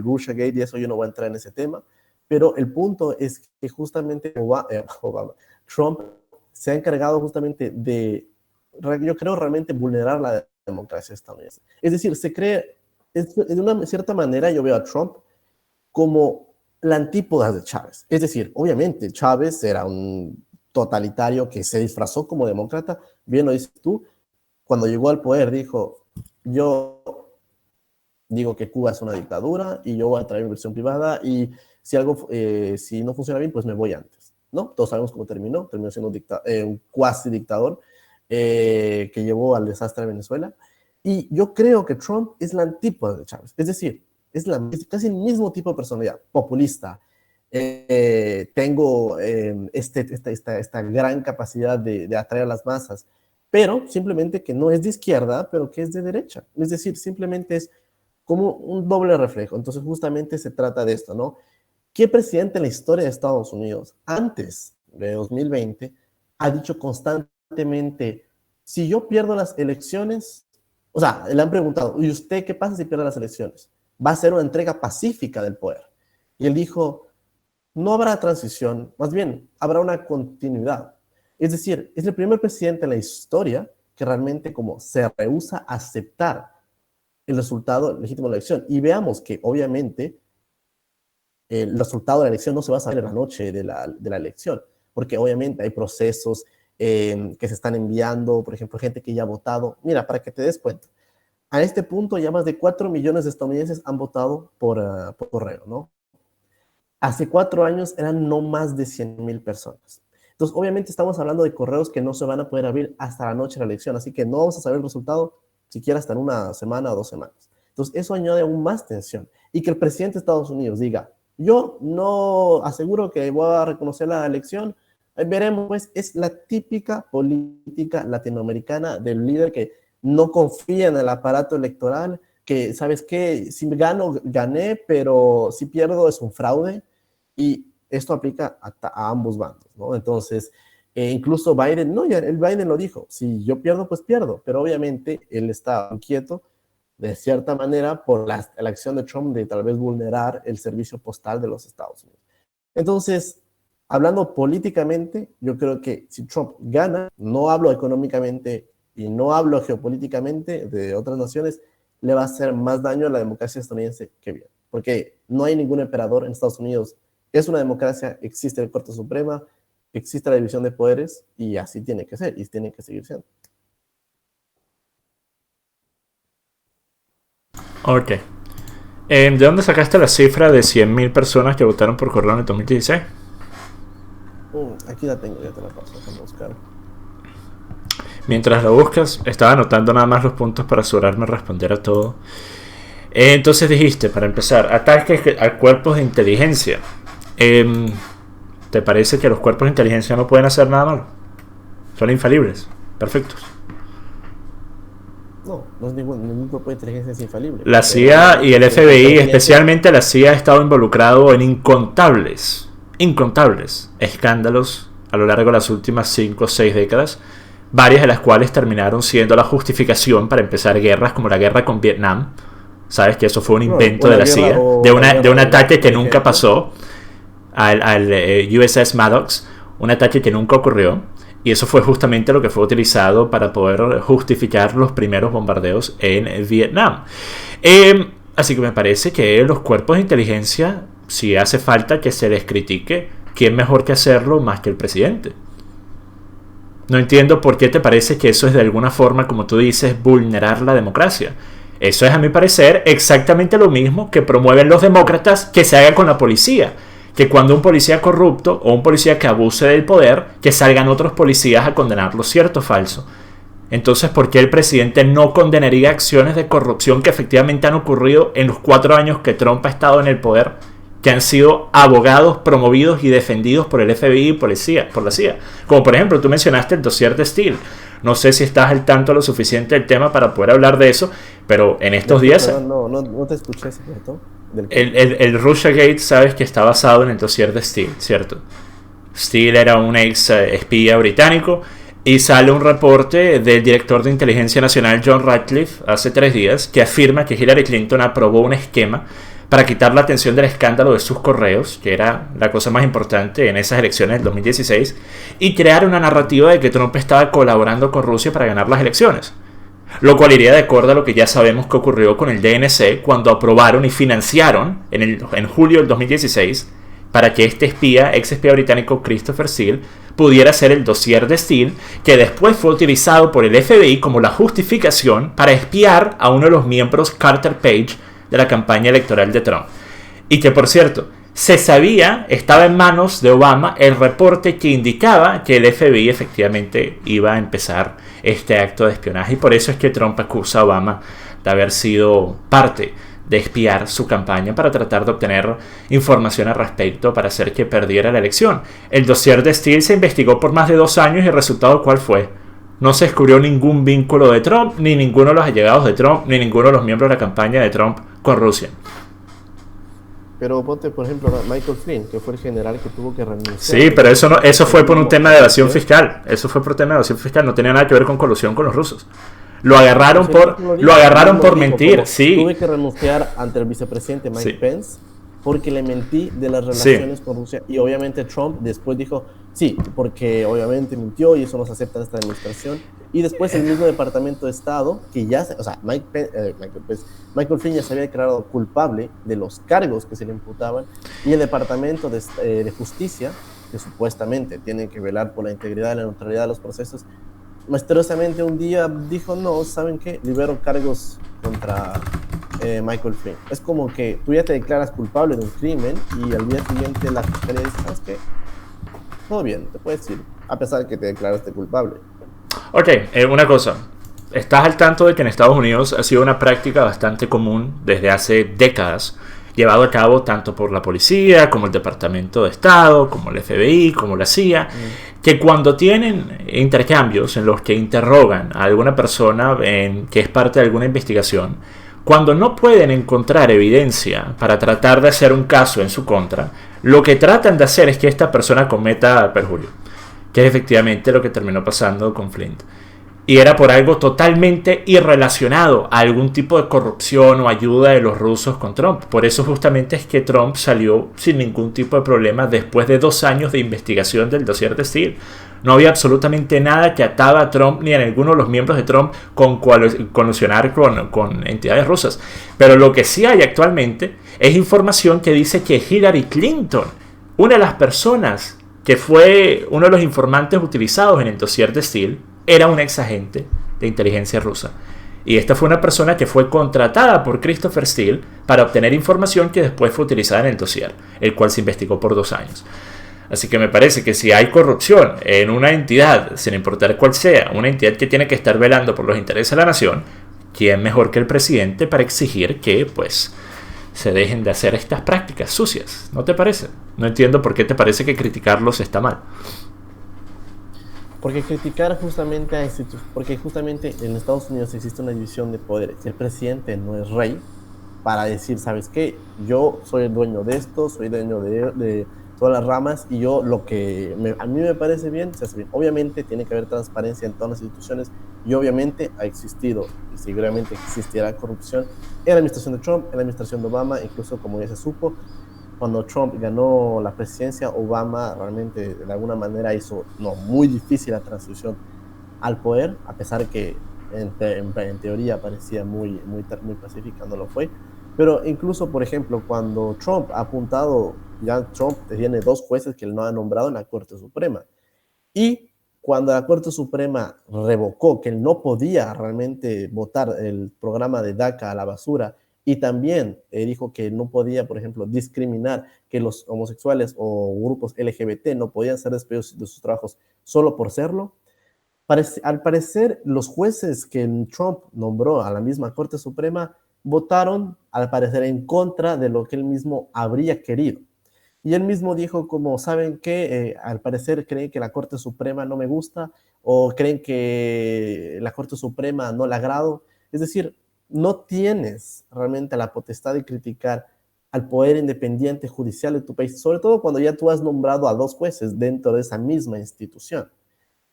Russiagate, y eso yo no voy a entrar en ese tema, pero el punto es que justamente Trump se ha encargado justamente de, yo creo, realmente vulnerar la democracia estadounidense. Es decir, se cree, de una cierta manera yo veo a Trump como la antípoda de Chávez. Es decir, obviamente Chávez era un totalitario que se disfrazó como demócrata, bien lo dices tú, cuando llegó al poder dijo, yo digo que Cuba es una dictadura y yo voy a traer inversión privada y si no funciona bien, pues me voy antes, ¿no? Todos sabemos cómo terminó siendo un cuasi dictador que llevó al desastre de Venezuela. Y yo creo que Trump es la antípoda de Chávez, es decir, es casi el mismo tipo de personalidad, populista. Tengo esta gran capacidad de atraer a las masas, pero simplemente que no es de izquierda, pero que es de derecha. Es decir, simplemente es como un doble reflejo. Entonces, justamente se trata de esto, ¿no? ¿Qué presidente en la historia de Estados Unidos, antes de 2020, ha dicho constantemente, si yo pierdo las elecciones, o sea, le han preguntado, ¿y usted qué pasa si pierde las elecciones? Va a ser una entrega pacífica del poder. Y él dijo, no habrá transición, más bien, habrá una continuidad. Es decir, es el primer presidente en la historia que realmente como se rehúsa a aceptar el resultado legítimo de la elección. Y veamos que, obviamente, el resultado de la elección no se va a saber en la noche de la elección, porque obviamente hay procesos que se están enviando, por ejemplo, gente que ya ha votado. Mira, para que te des cuenta, a este punto ya más de 4 millones de estadounidenses han votado por correo, ¿no? Hace 4 años eran no más de 100,000 personas. Entonces, obviamente estamos hablando de correos que no se van a poder abrir hasta la noche de la elección, así que no vamos a saber el resultado siquiera hasta en una semana o 2 semanas. Entonces, eso añade aún más tensión. Y que el presidente de Estados Unidos diga, yo no aseguro que voy a reconocer la elección, veremos, pues, es la típica política latinoamericana del líder que no confía en el aparato electoral, que, ¿sabes qué? Si gano, gané, pero si pierdo es un fraude, y esto aplica a ambos bandos, ¿no? Entonces, incluso Biden, no, ya el Biden lo dijo, si yo pierdo, pues pierdo, pero obviamente él está inquieto, de cierta manera, por la acción de Trump de tal vez vulnerar el servicio postal de los Estados Unidos. Entonces, hablando políticamente, yo creo que si Trump gana, no hablo económicamente y no hablo geopolíticamente de otras naciones, le va a hacer más daño a la democracia estadounidense que bien. Porque no hay ningún emperador en Estados Unidos. Es una democracia, existe la Corte Suprema, existe la división de poderes y así tiene que ser y tiene que seguir siendo. Ok. ¿De dónde sacaste la cifra de 100,000 personas que votaron por correo en el 2016? Aquí la tengo, ya te la paso, déjame buscar. Mientras lo buscas, estaba anotando nada más los puntos para asegurarme de responder a todo. Entonces dijiste, para empezar, ataques a cuerpos de inteligencia. ¿Te parece que los cuerpos de inteligencia no pueden hacer nada malo? Son infalibles, perfectos. No es ningún cuerpo de inteligencia es infalible. La CIA y el FBI, especialmente la CIA, ha estado involucrado en incontables escándalos a lo largo de las últimas 5 o 6 décadas, varias de las cuales terminaron siendo la justificación para empezar guerras como la guerra con Vietnam, Sabes que eso fue un No, invento o de la la guerra, CIA, o de, la de guerra un de Irak, ataque que por nunca ejemplo. pasó al USS Maddox, un ataque que nunca ocurrió. Y eso fue justamente lo que fue utilizado para poder justificar los primeros bombardeos en Vietnam. Así que me parece que los cuerpos de inteligencia, si hace falta que se les critique, ¿quién mejor que hacerlo más que el presidente? No entiendo por qué te parece que eso es de alguna forma, como tú dices, vulnerar la democracia. Eso es, a mi parecer, exactamente lo mismo que promueven los demócratas que se haga con la policía. Que cuando un policía corrupto o un policía que abuse del poder, que salgan otros policías a condenarlo, cierto o falso. Entonces, ¿por qué el presidente no condenaría acciones de corrupción que efectivamente han ocurrido en los 4 años que Trump ha estado en el poder, que han sido abogados, promovidos y defendidos por el FBI y por la CIA? Como por ejemplo, tú mencionaste el dossier de Steele. No sé si estás al tanto lo suficiente del tema para poder hablar de eso, pero en estos días... Perdón, no te escuché, ¿cierto? El Russiagate, sabes que está basado en el dossier de Steele, ¿cierto? Steele era un ex espía británico y sale un reporte del director de inteligencia nacional John Ratcliffe hace 3 días que afirma que Hillary Clinton aprobó un esquema para quitar la atención del escándalo de sus correos, que era la cosa más importante en esas elecciones del 2016, y crear una narrativa de que Trump estaba colaborando con Rusia para ganar las elecciones. Lo cual iría de acuerdo a lo que ya sabemos que ocurrió con el DNC cuando aprobaron y financiaron en julio del 2016 para que este ex espía británico Christopher Steele pudiera hacer el dossier de Steele, que después fue utilizado por el FBI como la justificación para espiar a uno de los miembros, Carter Page, de la campaña electoral de Trump. Y que, por cierto, se sabía, estaba en manos de Obama el reporte que indicaba que el FBI efectivamente iba a empezar este acto de espionaje, y por eso es que Trump acusa a Obama de haber sido parte de espiar su campaña para tratar de obtener información al respecto para hacer que perdiera la elección. El dossier de Steele se investigó por más de 2 años y el resultado ¿cuál fue? No se descubrió ningún vínculo de Trump, ni ninguno de los allegados de Trump, ni ninguno de los miembros de la campaña de Trump con Rusia. Pero ponte, por ejemplo, Michael Flynn, que fue el general que tuvo que renunciar. Sí, pero eso fue por un tema de evasión fiscal. Eso fue por tema de evasión fiscal, no tenía nada que ver con colusión con los rusos. Lo agarraron por mentir, sí. Tuve que renunciar ante el vicepresidente Mike Pence porque le mentí de las relaciones con Rusia. Y obviamente Trump después dijo, sí, porque obviamente mintió y eso no se acepta en esta administración. Y después el mismo Departamento de Estado, que ya, o sea, Michael Flynn ya se había declarado culpable de los cargos que se le imputaban, y el Departamento de Justicia, que supuestamente tiene que velar por la integridad y la neutralidad de los procesos, misteriosamente un día dijo, no, ¿saben qué? Libero cargos contra Michael Flynn. Es como que tú ya te declaras culpable de un crimen y al día siguiente la fiscalía dice, ¿sabes qué? Todo bien, te puedes ir, a pesar de que te declaraste culpable. Ok, una cosa. Estás al tanto de que en Estados Unidos ha sido una práctica bastante común desde hace décadas, llevado a cabo tanto por la policía, como el Departamento de Estado, como el FBI, como la CIA, que cuando tienen intercambios en los que interrogan a alguna persona que es parte de alguna investigación, cuando no pueden encontrar evidencia para tratar de hacer un caso en su contra, lo que tratan de hacer es que esta persona cometa perjurio, que es efectivamente lo que terminó pasando con Flint. Y era por algo totalmente irrelacionado a algún tipo de corrupción o ayuda de los rusos con Trump. Por eso justamente es que Trump salió sin ningún tipo de problema después de 2 años de investigación del dossier de Steele. No había absolutamente nada que ataba a Trump ni a ninguno de los miembros de Trump con colusionar con entidades rusas. Pero lo que sí hay actualmente es información que dice que Hillary Clinton, una de las personas que fue uno de los informantes utilizados en el dossier de Steele, era un ex agente de inteligencia rusa. Y esta fue una persona que fue contratada por Christopher Steele para obtener información que después fue utilizada en el dossier, el cual se investigó por 2 años. Así que me parece que si hay corrupción en una entidad, sin importar cuál sea, una entidad que tiene que estar velando por los intereses de la nación, ¿quién mejor que el presidente para exigir que, pues, se dejen de hacer estas prácticas sucias? ¿No te parece? No entiendo por qué te parece que criticarlos está mal. Porque criticar justamente a institutos, porque justamente en Estados Unidos existe una división de poderes. El presidente no es rey para decir, ¿sabes qué? Yo soy el dueño de esto, soy dueño de todas las ramas, y yo lo que a mí me parece bien, se hace bien. Obviamente tiene que haber transparencia en todas las instituciones, y obviamente ha existido, y seguramente existirá corrupción en la administración de Trump, en la administración de Obama, incluso como ya se supo, cuando Trump ganó la presidencia, Obama realmente de alguna manera hizo muy difícil la transición al poder, a pesar que en teoría parecía muy pacífica, no lo fue. Pero incluso, por ejemplo, cuando Trump ha apuntado, ya Trump tiene 2 jueces que él no ha nombrado en la Corte Suprema. Y cuando la Corte Suprema revocó que él no podía realmente votar el programa de DACA a la basura, y también dijo que no podía, por ejemplo, discriminar, que los homosexuales o grupos LGBT no podían ser despedidos de sus trabajos solo por serlo, al parecer los jueces que Trump nombró a la misma Corte Suprema votaron, al parecer, en contra de lo que él mismo habría querido. Y él mismo dijo como, ¿saben qué? Al parecer creen que la Corte Suprema no me gusta, o creen que la Corte Suprema no le agrado. Es decir, no tienes realmente la potestad de criticar al poder independiente judicial de tu país, sobre todo cuando ya tú has nombrado a 2 jueces dentro de esa misma institución.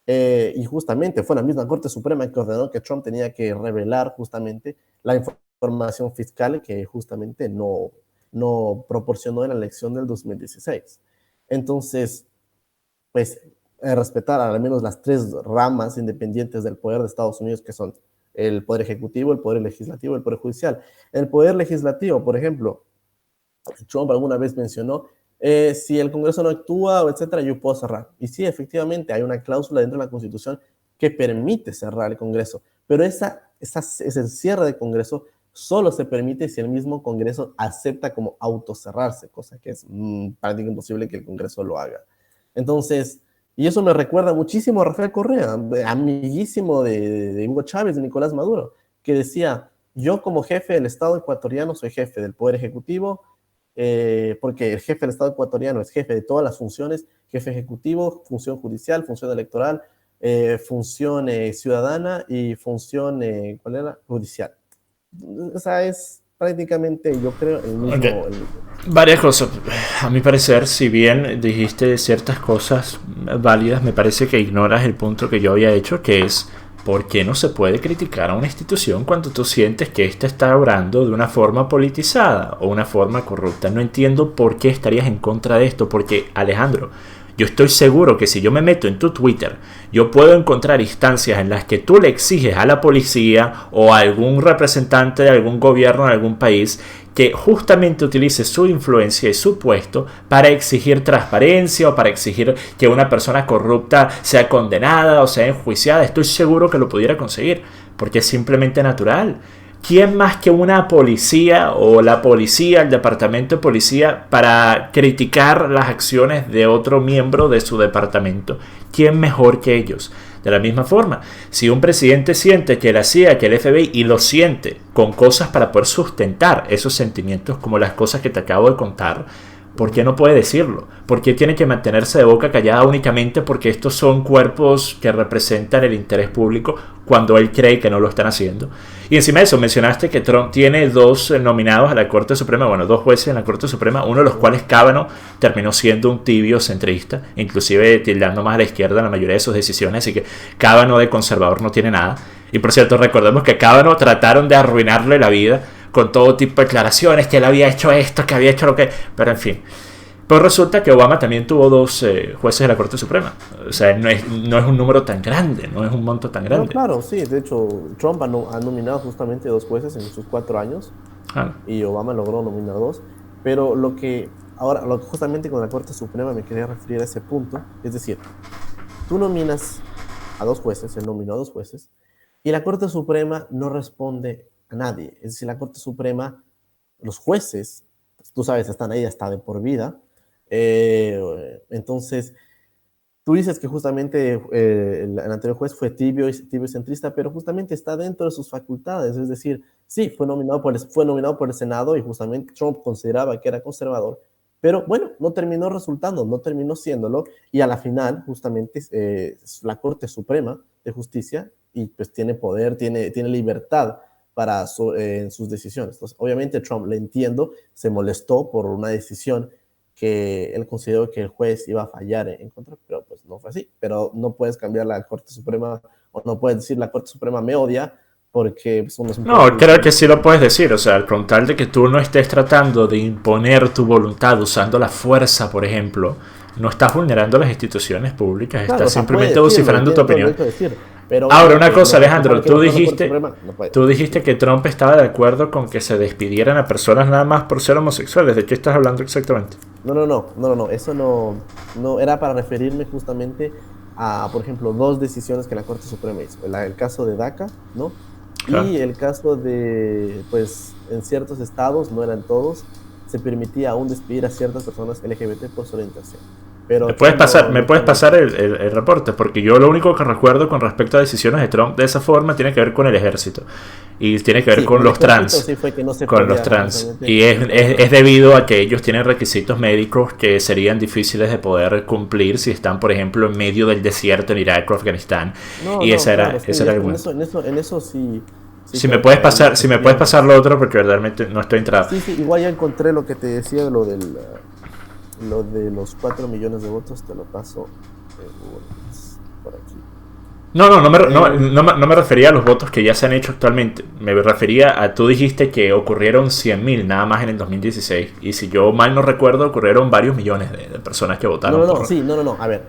Y justamente fue la misma Corte Suprema que ordenó que Trump tenía que revelar justamente la información fiscal que justamente no proporcionó en la elección del 2016. Entonces, pues, respetar al menos las 3 ramas independientes del poder de Estados Unidos, que son el poder ejecutivo, el poder legislativo y el poder judicial. El poder legislativo, por ejemplo, Trump alguna vez mencionó, si el Congreso no actúa, o etcétera, yo puedo cerrar. Y sí, efectivamente, hay una cláusula dentro de la Constitución que permite cerrar el Congreso, pero ese cierre del Congreso solo se permite si el mismo Congreso acepta como autocerrarse, cosa que es prácticamente imposible que el Congreso lo haga. Entonces, y eso me recuerda muchísimo a Rafael Correa, amiguísimo de Hugo Chávez, de Nicolás Maduro, que decía, yo como jefe del Estado ecuatoriano soy jefe del Poder Ejecutivo, porque el jefe del Estado ecuatoriano es jefe de todas las funciones, jefe ejecutivo, función judicial, función electoral, función ciudadana y función, ¿cuál era? Judicial. O sea, es prácticamente, yo creo, el Okay. mismo... Varias cosas. A mi parecer, si bien dijiste ciertas cosas válidas, me parece que ignoras el punto que yo había hecho, que es ¿por qué no se puede criticar a una institución cuando tú sientes que ésta está obrando de una forma politizada o una forma corrupta? No entiendo por qué estarías en contra de esto, porque Alejandro, yo estoy seguro que si yo me meto en tu Twitter, yo puedo encontrar instancias en las que tú le exiges a la policía o a algún representante de algún gobierno en algún país que justamente utilice su influencia y su puesto para exigir transparencia o para exigir que una persona corrupta sea condenada o sea enjuiciada. Estoy seguro que lo pudiera conseguir, porque es simplemente natural. ¿Quién más que una policía o la policía, el departamento de policía, para criticar las acciones de otro miembro de su departamento? ¿Quién mejor que ellos? De la misma forma, si un presidente siente que la CIA, que el FBI, y lo siente con cosas para poder sustentar esos sentimientos, como las cosas que te acabo de contar, ¿por qué no puede decirlo? ¿Por qué tiene que mantenerse de boca callada únicamente porque estos son cuerpos que representan el interés público cuando él cree que no lo están haciendo? Y encima de eso, mencionaste que Trump tiene 2 nominados a la Corte Suprema, bueno, 2 jueces en la Corte Suprema, uno de los cuales Kavanaugh terminó siendo un tibio centrista, inclusive tildando más a la izquierda en la mayoría de sus decisiones, así que Kavanaugh de conservador no tiene nada. Y por cierto, recordemos que Kavanaugh trataron de arruinarle la vida con todo tipo de declaraciones, que él había hecho esto, que había hecho lo que... Pero en fin. Pero resulta que Obama también tuvo 2 jueces de la Corte Suprema. O sea, no es un número tan grande, no es un monto tan No, grande. claro, sí, de hecho, Trump ha nominado justamente 2 jueces en sus 4 años, Ah, y Obama logró nominar 2, pero lo que justamente con la Corte Suprema me quería referir a ese punto, es decir, tú nominas a 2 jueces, él nominó a 2 jueces, y la Corte Suprema no responde a nadie. Es decir, la Corte Suprema, los jueces, pues, tú sabes, están ahí hasta de por vida. Entonces, tú dices que justamente el anterior juez fue tibio y centrista, pero justamente está dentro de sus facultades. Es decir, sí, fue nominado por el Senado, y justamente Trump consideraba que era conservador, pero bueno, no terminó resultando, no terminó siéndolo, y a la final justamente la Corte Suprema de Justicia, y pues tiene poder, tiene libertad en sus decisiones. Entonces, obviamente Trump, le entiendo, se molestó por una decisión que él consideró que el juez iba a fallar en contra, pero pues no fue así. Pero no puedes cambiar la Corte Suprema, o no puedes decir la Corte Suprema me odia, porque pues, uno es un poder No, muy creo que sí lo político. puedes decir, o sea, con tal de que tú no estés tratando de imponer tu voluntad usando la fuerza, por ejemplo, no estás vulnerando las instituciones públicas, Claro, estás o sea, puede simplemente decirlo y vociferando tu tiene todo el opinión. derecho de decir, pero Ahora, una obviamente cosa, lo responsable Alejandro, que va a hacer la Corte Suprema no puede. tú dijiste Dime. que Trump estaba de acuerdo con que se despidieran a personas nada más por ser homosexuales. ¿De qué estás hablando exactamente? No, eso no era para referirme justamente a, por ejemplo, dos decisiones que la Corte Suprema hizo. El caso de DACA, ¿no? Claro. Y el caso de, pues, en ciertos estados, no eran todos, se permitía aún despedir a ciertas personas LGBT por su orientación. Pero Trump Me no puedes cambió pasar eso. el reporte? Porque yo lo único que recuerdo con respecto a decisiones de Trump de esa forma tiene que ver con el ejército. Y tiene que ver Sí, con con el los ejército trans. sí fue que no se Con los podía trans. justamente Y implementar es eso. debido a que ellos tienen requisitos médicos que serían difíciles de poder cumplir si están, por ejemplo, en medio del desierto en Irak o Afganistán. Y Claro, ese sí, era el en bueno. eso, en eso sí, sí Si me creo puedes que ahí pasar, si me puedes interfieren pasar más. lo otro porque verdaderamente no estoy entrado. Sí, igual ya encontré lo que te decía, lo de los 4 millones de votos, te lo paso por aquí. Eh, No me refería a los votos que ya se han hecho actualmente. Me refería a, tú dijiste que ocurrieron 100.000 nada más en el 2016. Y si yo mal no recuerdo, ocurrieron varios millones de personas que votaron por... a ver,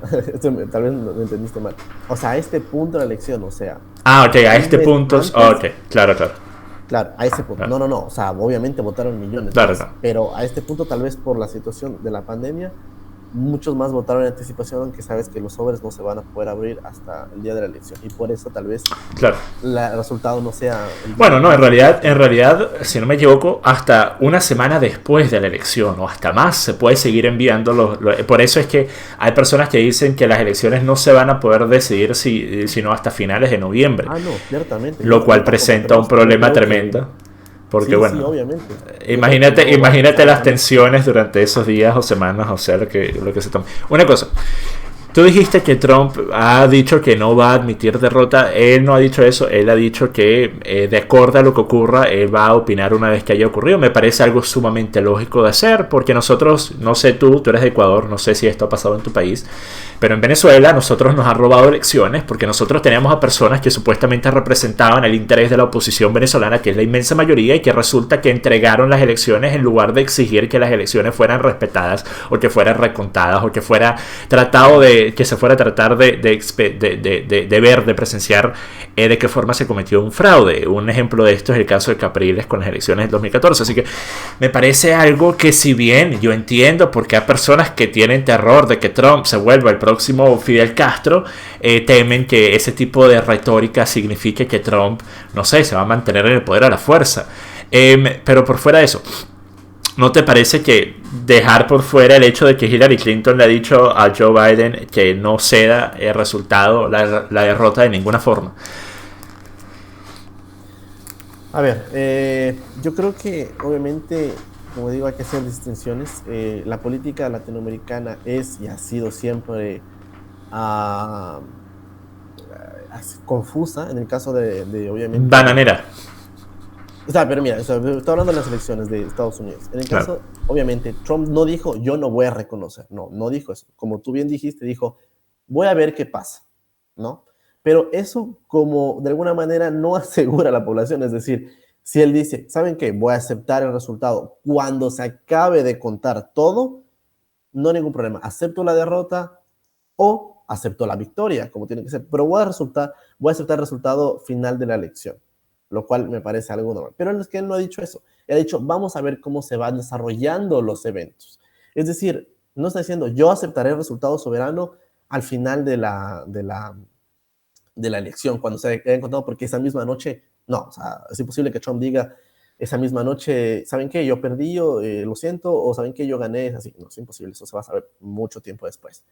tal vez lo entendiste mal. O sea, a este punto de la elección, o sea, Ah, ok, a un este mes punto... Ok, antes, claro, claro. claro, a ese punto. Claro, O sea, obviamente votaron millones claro, más, claro. pero a este punto, tal vez por la situación de la pandemia, muchos más votaron en anticipación, aunque sabes que los sobres no se van a poder abrir hasta el día de la elección. Y por eso tal vez Claro. el resultado no sea el Bueno, no, mismo día que en la elección. realidad, si no me equivoco, hasta una semana después de la elección o hasta más se puede seguir enviando por eso es que hay personas que dicen que las elecciones no se van a poder decidir sino hasta finales de noviembre, Ah, no, ciertamente. lo cual Yo tampoco presenta creo un eso. Yo problema creo que tremendo, porque sí, bueno, obviamente. Yo creo que no va a imagínate pasar las esa noche. tensiones durante esos días o semanas, o sea, lo que se toma. Una cosa, tú dijiste que Trump ha dicho que no va a admitir derrota. Él no ha dicho eso. Él ha dicho que de acuerdo a lo que ocurra, él va a opinar una vez que haya ocurrido. Me parece algo sumamente lógico de hacer porque nosotros, no sé tú eres de Ecuador, no sé si esto ha pasado en tu país, pero en Venezuela nosotros nos han robado elecciones porque nosotros teníamos a personas que supuestamente representaban el interés de la oposición venezolana, que es la inmensa mayoría, y que resulta que entregaron las elecciones en lugar de exigir que las elecciones fueran respetadas o que fueran recontadas o que fuera tratado de que se fuera a tratar de ver, de presenciar de qué forma se cometió un fraude. Un ejemplo de esto es el caso de Capriles con las elecciones del 2014. Así que me parece algo que, si bien yo entiendo porque hay personas que tienen terror de que Trump se vuelva el próximo Fidel Castro, temen que ese tipo de retórica signifique que Trump, no sé, se va a mantener en el poder a la fuerza. Pero por fuera de eso, ¿no te parece que dejar por fuera el hecho de que Hillary Clinton le ha dicho a Joe Biden que no ceda el resultado, la derrota de ninguna forma? A ver, yo creo que obviamente, como digo, hay que hacer distinciones. La política latinoamericana es y ha sido siempre ah, confusa en el caso obviamente. Bananera. O sea, pero mira, o sea, estoy hablando de las elecciones de Estados Unidos. En el Claro. caso, obviamente, Trump no dijo, yo no voy a reconocer. No dijo eso. Como tú bien dijiste, dijo, voy a ver qué pasa, ¿no? Pero eso, como de alguna manera, no asegura a la población. Es decir, si él dice, ¿saben qué? Voy a aceptar el resultado cuando se acabe de contar todo, no hay ningún problema. Acepto la derrota o acepto la victoria, como tiene que ser. Pero voy a aceptar el resultado final de la elección, lo cual me parece algo normal. Pero es que él no ha dicho eso. Él ha dicho, vamos a ver cómo se van desarrollando los eventos. Es decir, no está diciendo, yo aceptaré el resultado soberano al final de la elección, cuando se haya encontrado, porque esa misma noche, no, o sea, es imposible que Trump diga esa misma noche, ¿saben qué? Yo perdí, lo siento, o ¿saben qué? Yo gané, es así. No, es imposible, eso se va a saber mucho tiempo después.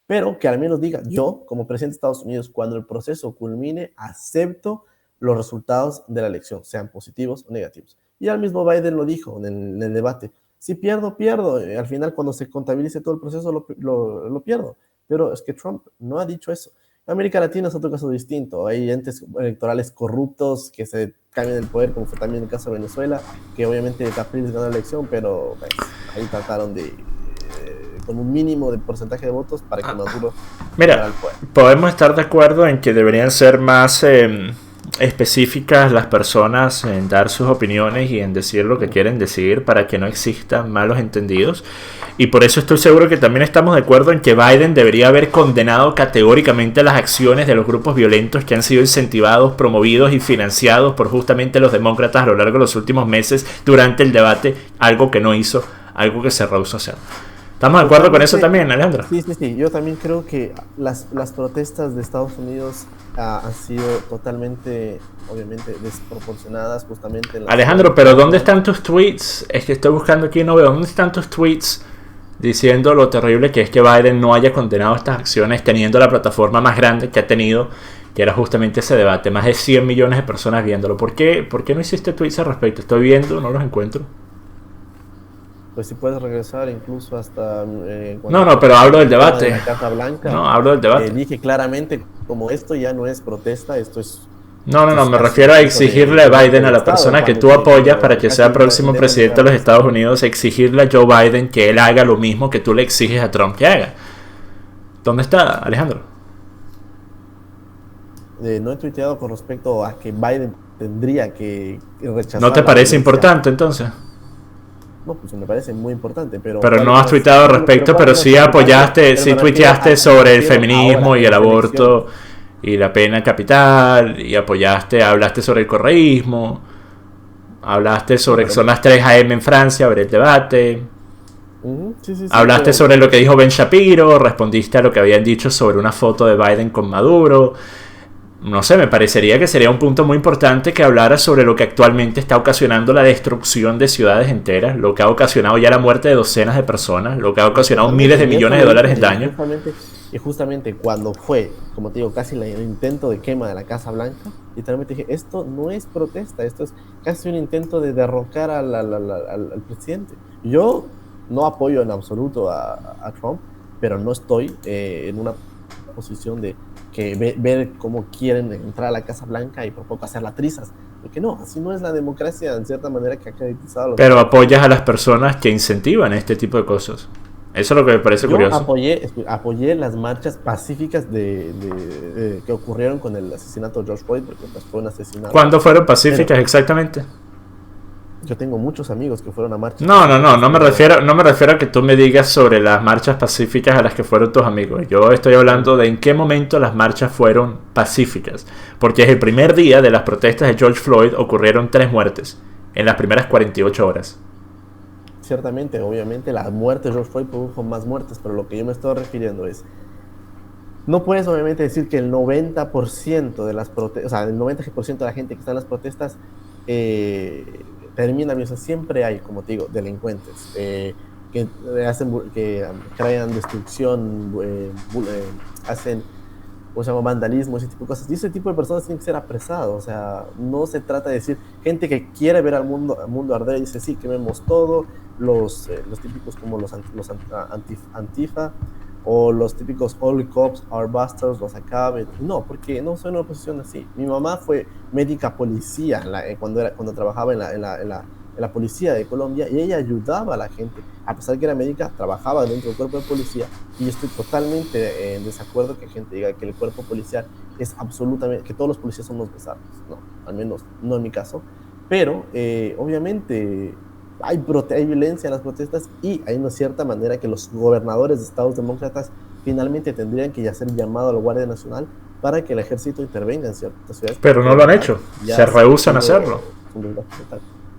Pero que al menos diga, yo, como presidente de Estados Unidos, cuando el proceso culmine, acepto los resultados de la elección, sean positivos o negativos. Y al mismo Biden lo dijo en el debate, si pierdo, pierdo. Al final, cuando se contabilice todo el proceso, lo pierdo. Pero es que Trump no ha dicho eso. América Latina es otro caso distinto. Hay entes electorales corruptos que se cambian el poder, como fue también el caso de Venezuela, que obviamente Capriles ganó la elección, pero pues, ahí trataron con un mínimo de porcentaje de votos para que Maduro mira, al poder. Podemos estar de acuerdo en que deberían ser más específicas las personas en dar sus opiniones y en decir lo que quieren decir para que no existan malos entendidos. Y por eso estoy seguro que también estamos de acuerdo en que Biden debería haber condenado categóricamente las acciones de los grupos violentos que han sido incentivados, promovidos y financiados por justamente los demócratas a lo largo de los últimos meses durante el debate, algo que no hizo, algo que se rehusó a hacer. ¿Estamos de acuerdo con eso también, Alejandro? Sí. Yo también creo que las protestas de Estados Unidos han sido totalmente, obviamente, desproporcionadas justamente. Alejandro, pero ¿dónde están tus tweets? Es que estoy buscando aquí y no veo. ¿Dónde están tus tweets diciendo lo terrible que es que Biden no haya condenado estas acciones teniendo la plataforma más grande que ha tenido, que era justamente ese debate? Más de 100 millones de personas viéndolo. ¿Por qué no hiciste tweets al respecto? Estoy viendo, no los encuentro. Pues si puedes regresar incluso hasta... no, pero hablo del debate. De la Casa Blanca, no, hablo del debate. Dije claramente, como esto ya no es protesta, esto es... No, me refiero a exigirle a Biden, a la persona que tú apoyas para que sea próximo presidente de los Estados Unidos, exigirle a Joe Biden que él haga lo mismo que tú le exiges a Trump que haga. ¿Dónde está, Alejandro? No he tuiteado con respecto a que Biden tendría que rechazar... ¿No te parece importante entonces? No, pues me parece muy importante, pero no has tuiteado al respecto, pero sí apoyaste, sí tuiteaste sobre el feminismo y el aborto y la pena capital, y hablaste sobre el correísmo, hablaste sobre que son las 3 AM en Francia, sobre el debate, hablaste sobre lo que dijo Ben Shapiro, respondiste a lo que habían dicho sobre una foto de Biden con Maduro. No sé, me parecería que sería un punto muy importante que hablara sobre lo que actualmente está ocasionando la destrucción de ciudades enteras, lo que ha ocasionado ya la muerte de docenas de personas, lo que ha ocasionado miles de millones de dólares en daño. Y justamente cuando fue, como te digo, casi el intento de quema de la Casa Blanca, literalmente dije, esto no es protesta, esto es casi un intento de derrocar al presidente. Yo no apoyo en absoluto a Trump, pero no estoy en una posición de ver cómo quieren entrar a la Casa Blanca y por poco hacerla trizas. Porque no, así no es la democracia en cierta manera que ha caracterizado. Pero apoyas a las personas que incentivan este tipo de cosas. Eso es lo que me parece curioso. Apoyé las marchas pacíficas que ocurrieron con el asesinato de George Floyd, porque pues fue un asesinato. ¿Cuándo fueron pacíficas exactamente? Yo tengo muchos amigos que fueron a marchas. No me refiero a que tú me digas sobre las marchas pacíficas a las que fueron tus amigos. Yo estoy hablando de en qué momento las marchas fueron pacíficas. Porque es el primer día de las protestas de George Floyd, ocurrieron 3 muertes en las primeras 48 horas. Ciertamente, obviamente la muerte de George Floyd produjo más muertes, pero lo que yo me estoy refiriendo es, no puedes obviamente decir que el 90% de las protestas, o sea, el 90% de la gente que está en las protestas termina bien. O sea, siempre hay, como te digo, delincuentes que crean destrucción, hacen, ¿cómo se llama?, vandalismo, ese tipo de cosas. Y ese tipo de personas tienen que ser apresados. O sea, no se trata de decir gente que quiere ver al mundo arder y dice, sí, quememos todo, los típicos como los Antifa, o los típicos all cops are bastards, los acaben. No, porque no soy en una posición así. Mi mamá fue médica policía cuando trabajaba en la policía de Colombia, y ella ayudaba a la gente. A pesar que era médica, trabajaba dentro del cuerpo de policía, y yo estoy totalmente en desacuerdo que gente diga que el cuerpo policial es absolutamente, que todos los policías son unos pesados. No, al menos no en mi caso. Pero obviamente hay violencia en las protestas, y hay una cierta manera que los gobernadores de estados demócratas finalmente tendrían que hacer llamado a la Guardia Nacional para que el ejército intervenga en ciertas ciudades. Pero no lo han hecho, se rehúsan a hacerlo.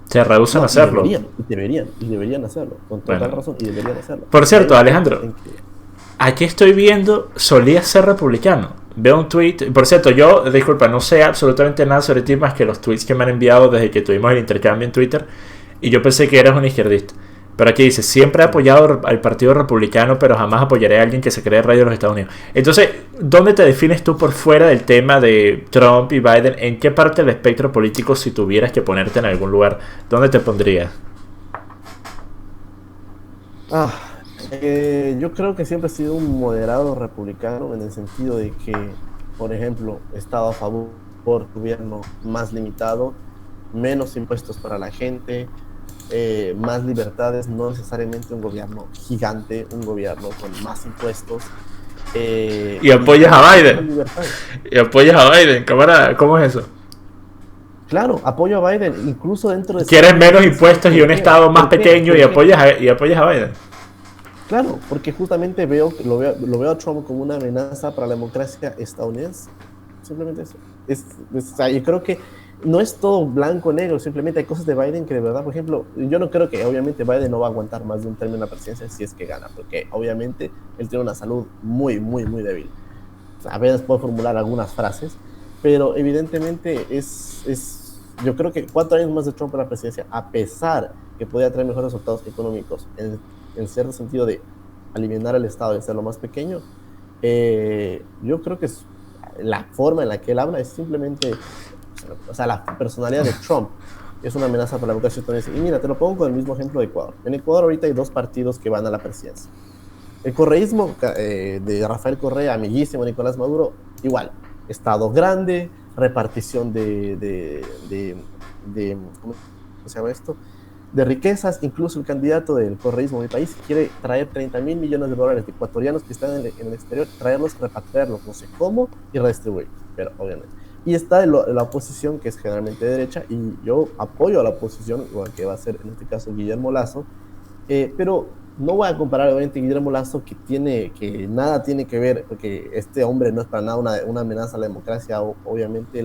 Se rehúsan a hacerlo. Deberían hacerlo, con total razón, y deberían hacerlo. Por cierto, Alejandro, aquí estoy viendo, solía ser republicano. Veo un tweet, por cierto, yo, disculpa, no sé absolutamente nada sobre ti más que los tweets que me han enviado desde que tuvimos el intercambio en Twitter, y yo pensé que eras un izquierdista. Pero aquí dice, siempre he apoyado al Partido Republicano, pero jamás apoyaré a alguien que se cree rey de los Estados Unidos. Entonces, ¿dónde te defines tú por fuera del tema de Trump y Biden? ¿En qué parte del espectro político, si tuvieras que ponerte en algún lugar, dónde te pondrías? Yo creo que siempre he sido un moderado republicano, en el sentido de que, por ejemplo, he estado a favor del gobierno más limitado, menos impuestos para la gente, más libertades, no necesariamente un gobierno gigante, un gobierno con más impuestos. Y apoyas a Biden. Y apoyas a Biden, camarada, ¿cómo es eso? Claro, apoyo a Biden, incluso dentro de... ¿Quieres menos impuestos y un estado más pequeño y apoyas a Biden? Claro, porque justamente lo veo a Trump como una amenaza para la democracia estadounidense. Simplemente eso. O sea, yo creo que no es todo blanco o negro, simplemente hay cosas de Biden que de verdad, por ejemplo, yo no creo que obviamente Biden no va a aguantar más de un término en la presidencia si es que gana, porque obviamente él tiene una salud muy, muy, muy débil. O sea, a veces puede formular algunas frases, pero evidentemente yo creo que 4 años más de Trump en la presidencia, a pesar que podía traer mejores resultados económicos, en cierto sentido de aliviar el Estado y hacerlo más pequeño, yo creo que la forma en la que él habla es simplemente, o sea, la personalidad de Trump es una amenaza para la democracia estadounidense. Y mira, te lo pongo con el mismo ejemplo de Ecuador. En Ecuador ahorita hay 2 partidos que van a la presidencia. El correísmo de Rafael Correa, amiguísimo Nicolás Maduro, igual, Estado grande, repartición ¿cómo se llama esto? De riquezas. Incluso el candidato del correísmo de mi país quiere traer 30.000 millones de dólares de ecuatorianos que están en el exterior, traerlos, repatriarlos, no sé cómo, y redistribuir, pero obviamente. Y está la oposición, que es generalmente de derecha, y yo apoyo a la oposición, igual que va a ser en este caso Guillermo Lasso, pero no voy a comparar obviamente Guillermo Lasso, que nada tiene que ver, porque este hombre no es para nada una amenaza a la democracia. Obviamente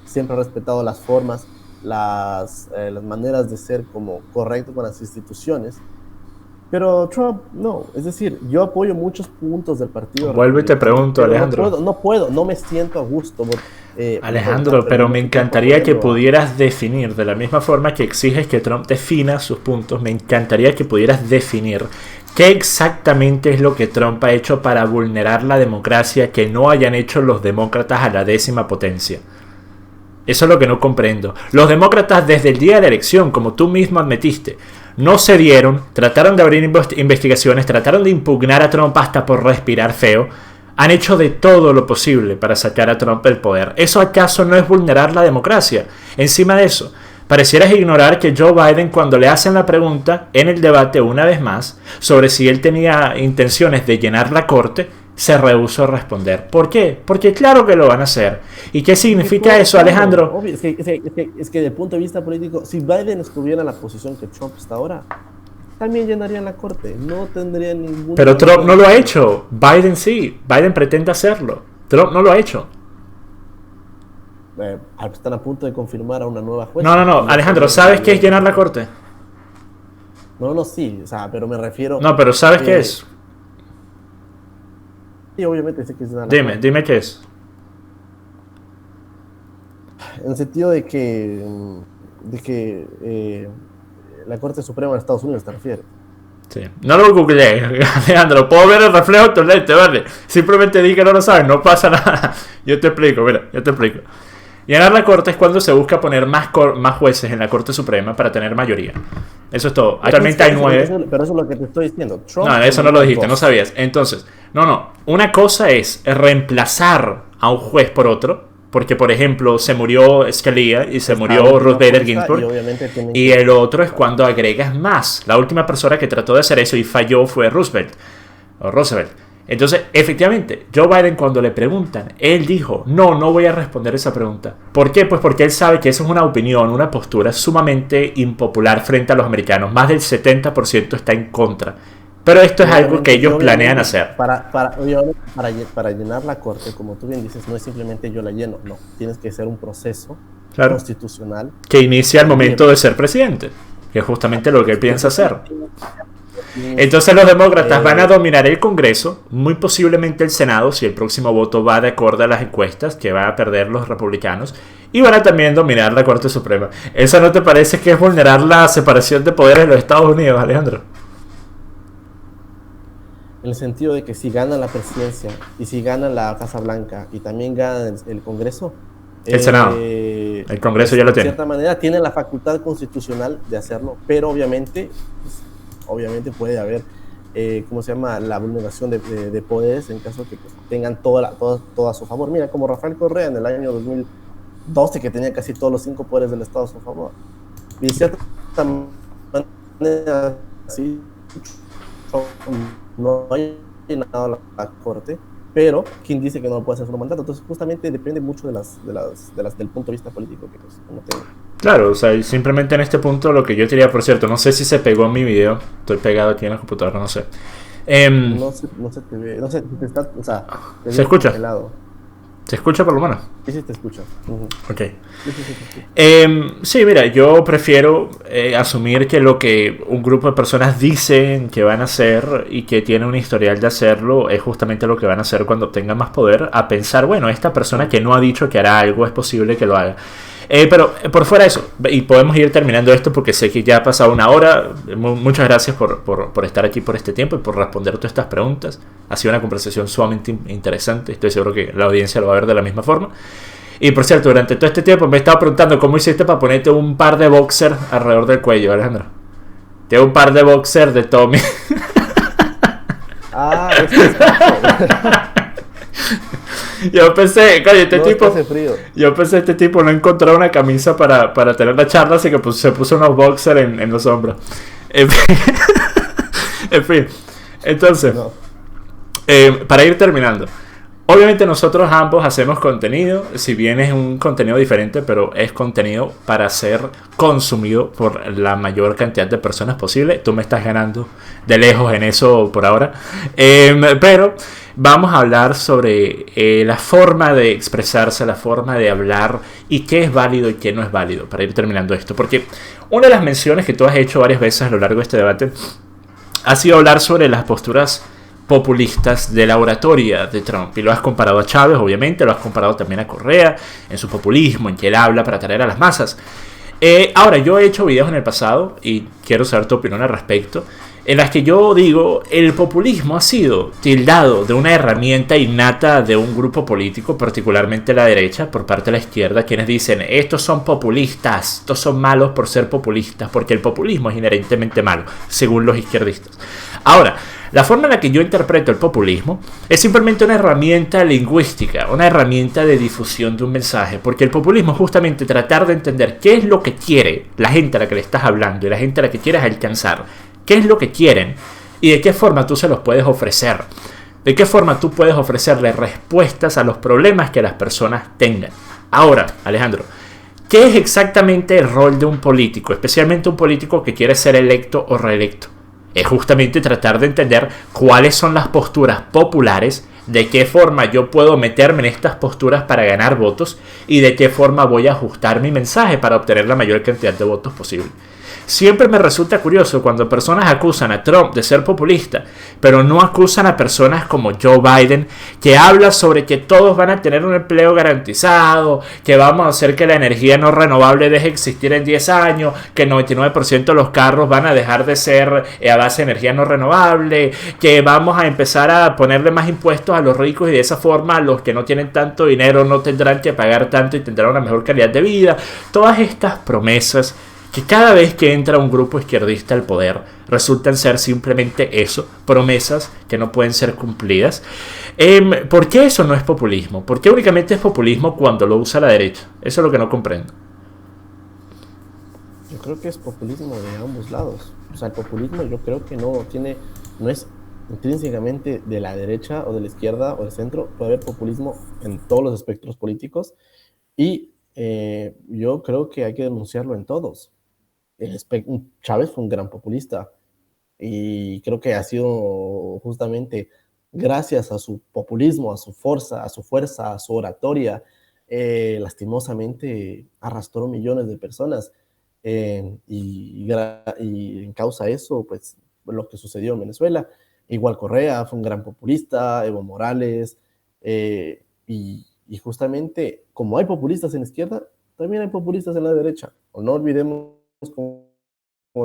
siempre ha respetado las formas, las maneras de ser como correcto con las instituciones, pero Trump no. Es decir, yo apoyo muchos puntos del partido. Vuelvo y te pregunto, Alejandro. No me siento a gusto. Alejandro, pero me encantaría que pudieras definir, de la misma forma que exiges que Trump defina sus puntos, me encantaría que pudieras definir qué exactamente es lo que Trump ha hecho para vulnerar la democracia que no hayan hecho los demócratas a la 10ª potencia. Eso es lo que no comprendo. Los demócratas desde el día de la elección, como tú mismo admitiste, no cedieron, trataron de abrir investigaciones, trataron de impugnar a Trump hasta por respirar feo. Han hecho de todo lo posible para sacar a Trump del poder. ¿Eso acaso no es vulnerar la democracia? Encima de eso, parecieras ignorar que Joe Biden, cuando le hacen la pregunta en el debate una vez más sobre si él tenía intenciones de llenar la corte, se rehusó a responder. ¿Por qué? Porque claro que lo van a hacer. ¿Y qué significa eso, Alejandro? Obvio, es que desde el punto de vista político, si Biden estuviera en la posición que Trump está ahora, también llenarían la corte. No tendría ningún... Pero Trump no lo ha hecho. Biden sí. Biden pretende hacerlo. Trump no lo ha hecho. Están a punto de confirmar a una nueva jueza. No. Alejandro, ¿sabes qué es llenar la corte? No, sí. O sea, pero me refiero... No, pero ¿sabes qué es? Sí, obviamente sé que es llenar la corte. Dime qué es. En el sentido de que la Corte Suprema de Estados Unidos, ¿te refieres? Sí. No lo googleé, Alejandro. Puedo ver el reflejo de tu lente, ¿vale? Simplemente di que no lo sabes, no pasa nada. Yo te explico. Llenar la corte es cuando se busca poner más jueces en la Corte Suprema para tener mayoría. Eso es todo. Actualmente hay 9. Pero eso es lo que te estoy diciendo. Trump, no, eso no lo dijiste, no sabías. Entonces, no. Una cosa es reemplazar a un juez por otro. Porque, por ejemplo, se murió Scalia y se murió Ruth Bader Ginsburg. Y el otro es cuando agregas más. La última persona que trató de hacer eso y falló fue Roosevelt. Entonces, efectivamente, Joe Biden, cuando le preguntan, él dijo, no voy a responder esa pregunta. ¿Por qué? Pues porque él sabe que eso es una opinión, una postura sumamente impopular frente a los americanos. Más del 70% está en contra. Pero esto es algo que ellos planean hacer. Para llenar la corte, como tú bien dices, no es simplemente yo la lleno, no. Tienes que hacer un proceso constitucional. Que inicia al momento de ser presidente, que es justamente lo que él piensa hacer. Entonces los demócratas van a dominar el Congreso, muy posiblemente el Senado, si el próximo voto va de acuerdo a las encuestas, que van a perder los republicanos, y van a también dominar la Corte Suprema. ¿Eso no te parece que es vulnerar la separación de poderes en los Estados Unidos, Alejandro? En el sentido de que si ganan la presidencia y si ganan la Casa Blanca y también ganan el Congreso, el Senado, el Congreso ya lo tiene. De cierta manera tienen la facultad constitucional de hacerlo, pero obviamente puede haber, la vulneración de poderes en caso que tengan todo a su favor. Mira, como Rafael Correa en el año 2012, que tenía casi todos los 5 poderes del Estado a su favor. Y de cierta así no ha llenado la corte, pero quien dice que no puede hacer su mandato. Entonces justamente depende mucho del punto de vista político que pues, uno tenga. Claro, o sea, simplemente en este punto lo que yo diría, por cierto, no sé si se pegó en mi video, estoy pegado aquí en la computadora, no sé. No se te ve, no sé, te está, o sea, te ¿Se escucha? helado. ¿Se escucha por lo menos? Sí, te escucha. Ok. Sí, mira, yo prefiero asumir que lo que un grupo de personas dicen que van a hacer y que tienen un historial de hacerlo es justamente lo que van a hacer cuando tengan más poder, a pensar, bueno, esta persona que no ha dicho que hará algo es posible que lo haga. Pero por fuera de eso, y podemos ir terminando esto porque sé que ya ha pasado una hora. Muchas gracias por estar aquí por este tiempo y por responder todas estas preguntas. Ha sido una conversación sumamente interesante. Estoy seguro que la audiencia lo va a ver de la misma forma. Y por cierto, durante todo este tiempo me he estado preguntando cómo hiciste para ponerte un par de boxer alrededor del cuello, Alejandro. Tengo un par de boxer de Tommy. Es que Yo pensé, coño, este hace frío. tipo no encontró una camisa para tener la charla, así que pues, se puso unos boxers en los hombros. En fin. Entonces, No. para ir terminando. Obviamente nosotros ambos hacemos contenido, si bien es un contenido diferente, pero es contenido para ser consumido por la mayor cantidad de personas posible. Tú me estás ganando de lejos en eso por ahora. Pero vamos a hablar sobre la forma de expresarse, la forma de hablar y qué es válido y qué no es válido, para ir terminando esto. Porque una de las menciones que tú has hecho varias veces a lo largo de este debate ha sido hablar sobre las posturas populistas de la oratoria de Trump, y lo has comparado a Chávez, obviamente, lo has comparado también a Correa en su populismo, en que él habla para atraer a las masas. Ahora, yo he hecho videos en el pasado y quiero saber tu opinión al respecto, en las que yo digo, el populismo ha sido tildado de una herramienta innata de un grupo político, particularmente la derecha, por parte de la izquierda, quienes dicen, estos son populistas, estos son malos por ser populistas, porque el populismo es inherentemente malo, según los izquierdistas. Ahora, la forma en la que yo interpreto el populismo es simplemente una herramienta lingüística, una herramienta de difusión de un mensaje, porque el populismo es justamente tratar de entender qué es lo que quiere la gente a la que le estás hablando y la gente a la que quieres alcanzar, qué es lo que quieren y de qué forma tú se los puedes ofrecer, de qué forma tú puedes ofrecerle respuestas a los problemas que las personas tengan. Ahora, Alejandro, ¿qué es exactamente el rol de un político, especialmente un político que quiere ser electo o reelecto? Es justamente tratar de entender cuáles son las posturas populares, de qué forma yo puedo meterme en estas posturas para ganar votos y de qué forma voy a ajustar mi mensaje para obtener la mayor cantidad de votos posible. Siempre me resulta curioso cuando personas acusan a Trump de ser populista, pero no acusan a personas como Joe Biden, que habla sobre que todos van a tener un empleo garantizado, que vamos a hacer que la energía no renovable deje de existir en 10 años, que el 99% de los carros van a dejar de ser a base de energía no renovable, que vamos a empezar a ponerle más impuestos a los ricos y de esa forma los que no tienen tanto dinero no tendrán que pagar tanto y tendrán una mejor calidad de vida. Todas estas promesas que cada vez que entra un grupo izquierdista al poder resultan ser simplemente eso, promesas que no pueden ser cumplidas. ¿Por qué eso no es populismo? ¿Por qué únicamente es populismo cuando lo usa la derecha? Eso es lo que no comprendo. Yo creo que es populismo de ambos lados. O sea, el populismo yo creo que no es intrínsecamente de la derecha o de la izquierda o del centro. Puede haber populismo en todos los espectros políticos y yo creo que hay que denunciarlo en todos. Chávez fue un gran populista y creo que ha sido justamente gracias a su populismo, a su fuerza, a su oratoria, lastimosamente arrastró millones de personas y en causa de eso, pues lo que sucedió en Venezuela. Igual Correa fue un gran populista, Evo Morales, y justamente como hay populistas en la izquierda, también hay populistas en la derecha. O no olvidemos como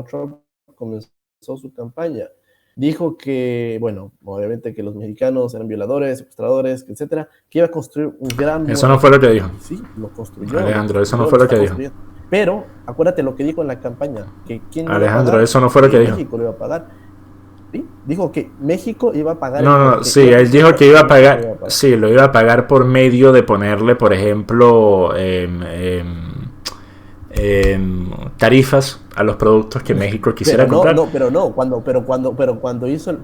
Trump comenzó su campaña. Dijo que, bueno, obviamente que los mexicanos eran violadores, secuestradores, etcétera, que iba a construir un gran... Eso no fue lo que dijo. Sí, lo construyó. Alejandro, eso no fue lo que dijo. Pero, acuérdate lo que dijo en la campaña, que quién Alejandro, eso no fue lo que dijo. México lo iba a pagar. ¿Sí? Dijo que México iba a pagar. No, sí, él dijo que iba a pagar. Sí, lo iba a pagar por medio de ponerle, por ejemplo, tarifas a los productos que México quisiera comprar. Cuando hizo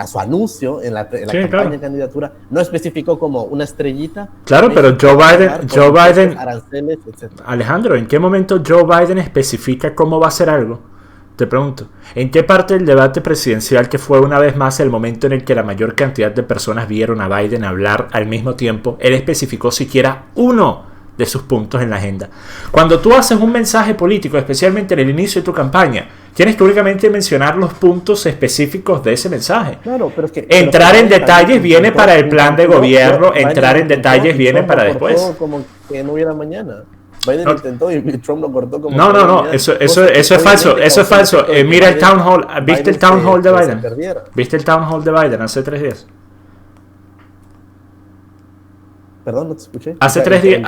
su anuncio en la campaña claro. de candidatura, no especificó como una estrellita. Claro, pero Joe Biden, aranceles, etc. Alejandro, ¿en qué momento Joe Biden especifica cómo va a hacer algo? Te pregunto, ¿en qué parte del debate presidencial, que fue una vez más el momento en el que la mayor cantidad de personas vieron a Biden hablar al mismo tiempo, él especificó siquiera uno de sus puntos en la agenda? Cuando tú haces un mensaje político, especialmente en el inicio de tu campaña, tienes que únicamente mencionar los puntos específicos de ese mensaje. Claro, pero entrar en detalles viene para el plan de gobierno, entrar en detalles viene para después. Como que no hubiera mañana. Biden intentó y Trump lo cortó como... No, eso es falso, eso es falso. Mira el town hall, ¿viste el town hall de Biden? ¿Viste el town hall de Biden hace 3 días? Perdón, no te escuché. Hace 3 días,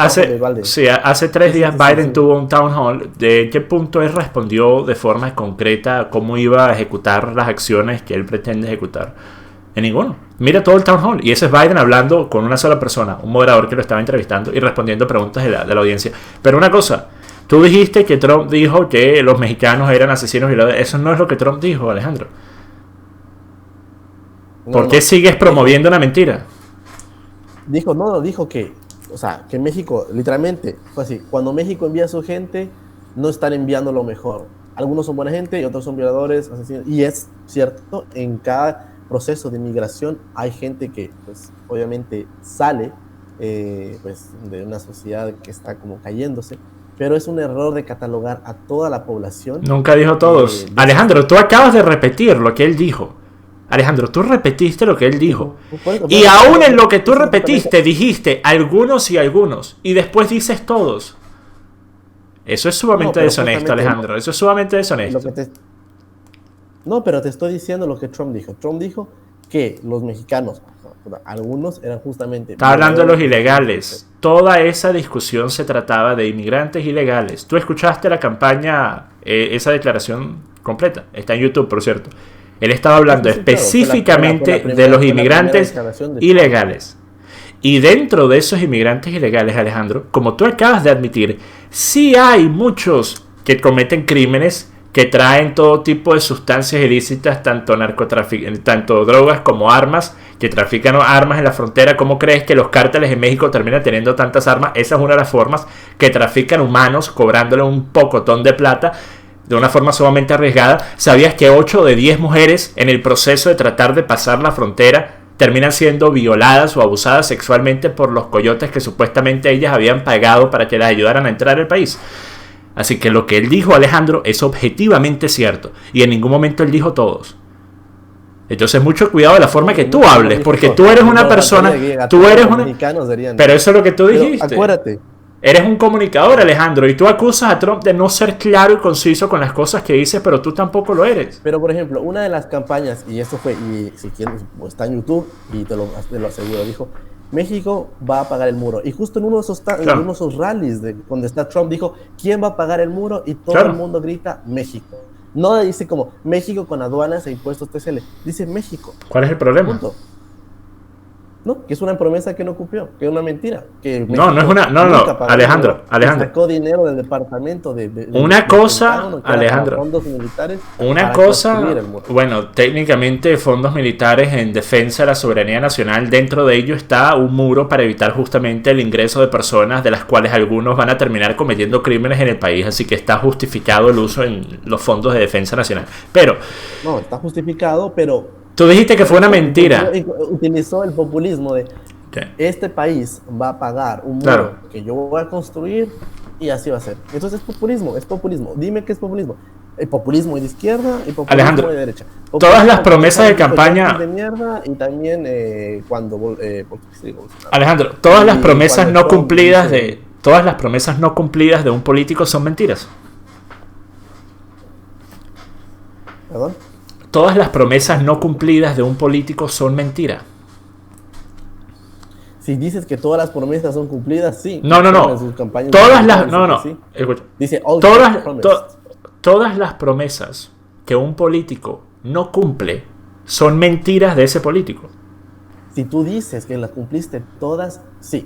hace 3 días Biden tuvo un town hall. ¿De qué punto él respondió de forma concreta cómo iba a ejecutar las acciones que él pretende ejecutar? En ninguno. Mira todo el town hall. Y ese es Biden hablando con una sola persona, un moderador que lo estaba entrevistando y respondiendo preguntas de la audiencia. Pero una cosa, tú dijiste que Trump dijo que los mexicanos eran asesinos violadores. Eso no es lo que Trump dijo, Alejandro. ¿Por qué sigues promoviendo una mentira? Dijo que, que México, literalmente, fue así. Cuando México envía a su gente, no están enviando lo mejor. Algunos son buena gente y otros son violadores, asesinos. Y es cierto, en cada proceso de inmigración hay gente que, pues, obviamente sale pues, de una sociedad que está como cayéndose, pero es un error de catalogar a toda la población. Nunca dijo todos. Alejandro, tú acabas de repetir lo que él dijo. Alejandro, tú repetiste lo que él dijo. Y aún en lo que tú repetiste, dijiste algunos y algunos. Y después dices todos. Eso es sumamente deshonesto, Alejandro. Eso es sumamente deshonesto. No, pero te estoy diciendo lo que Trump dijo. Trump dijo que los mexicanos, algunos eran justamente... Está hablando de los ilegales. Toda esa discusión se trataba de inmigrantes ilegales. Tú escuchaste la campaña, esa declaración completa. Está en YouTube, por cierto. Él estaba hablando específicamente de los inmigrantes ilegales. Y dentro de esos inmigrantes ilegales, Alejandro, como tú acabas de admitir, sí hay muchos que cometen crímenes, que traen todo tipo de sustancias ilícitas, tanto drogas como armas, que trafican armas en la frontera. ¿Cómo crees que los cárteles en México terminan teniendo tantas armas? Esa es una de las formas, que trafican humanos cobrándole un pocotón de plata de una forma sumamente arriesgada. ¿Sabías que 8 de 10 mujeres en el proceso de tratar de pasar la frontera terminan siendo violadas o abusadas sexualmente por los coyotes que supuestamente ellas habían pagado para que las ayudaran a entrar al país? Así que lo que él dijo, Alejandro, es objetivamente cierto. Y en ningún momento él dijo todos. Entonces mucho cuidado de la forma que tú hables, porque tú eres una persona... Pero eso es lo que tú dijiste. Acuérdate. Eres un comunicador, Alejandro, y tú acusas a Trump de no ser claro y conciso con las cosas que dice, pero tú tampoco lo eres. Pero, por ejemplo, una de las campañas, y esto fue, y si quieres, está en YouTube, y te lo aseguro, dijo, México va a pagar el muro. Y justo en uno de esos rallies donde está Trump, dijo, ¿quién va a pagar el muro? Y todo el mundo grita, México. No dice como, México con aduanas e impuestos TCL. Dice México. ¿Cuál es el problema? Punto. No, que es una promesa que no cumplió, que es una mentira. Que no es una... No, Alejandro. Sacó dinero del departamento una cosa, Alejandro. Fondos militares. Una cosa, bueno, técnicamente fondos militares en defensa de la soberanía nacional. Dentro de ello está un muro para evitar justamente el ingreso de personas, de las cuales algunos van a terminar cometiendo crímenes en el país. Así que está justificado el uso en los fondos de defensa nacional. Pero... No, está justificado, pero... Tú dijiste que fue una mentira. Utilizó el populismo de este país va a pagar un muro que yo voy a construir y así va a ser. Entonces es populismo. Dime qué es populismo. El populismo de izquierda y populismo Alejandro, de derecha. Todas las promesas de campaña... De mierda, y también Alejandro, todas las promesas no cumplidas todas las promesas no cumplidas de un político son mentiras. ¿Perdón? Todas las promesas no cumplidas de un político son mentira. Si dices que todas las promesas son cumplidas, sí. No. Todas las... No. Sí. Escucha. Dice todas las promesas que un político no cumple son mentiras de ese político. Si tú dices que las cumpliste todas, sí.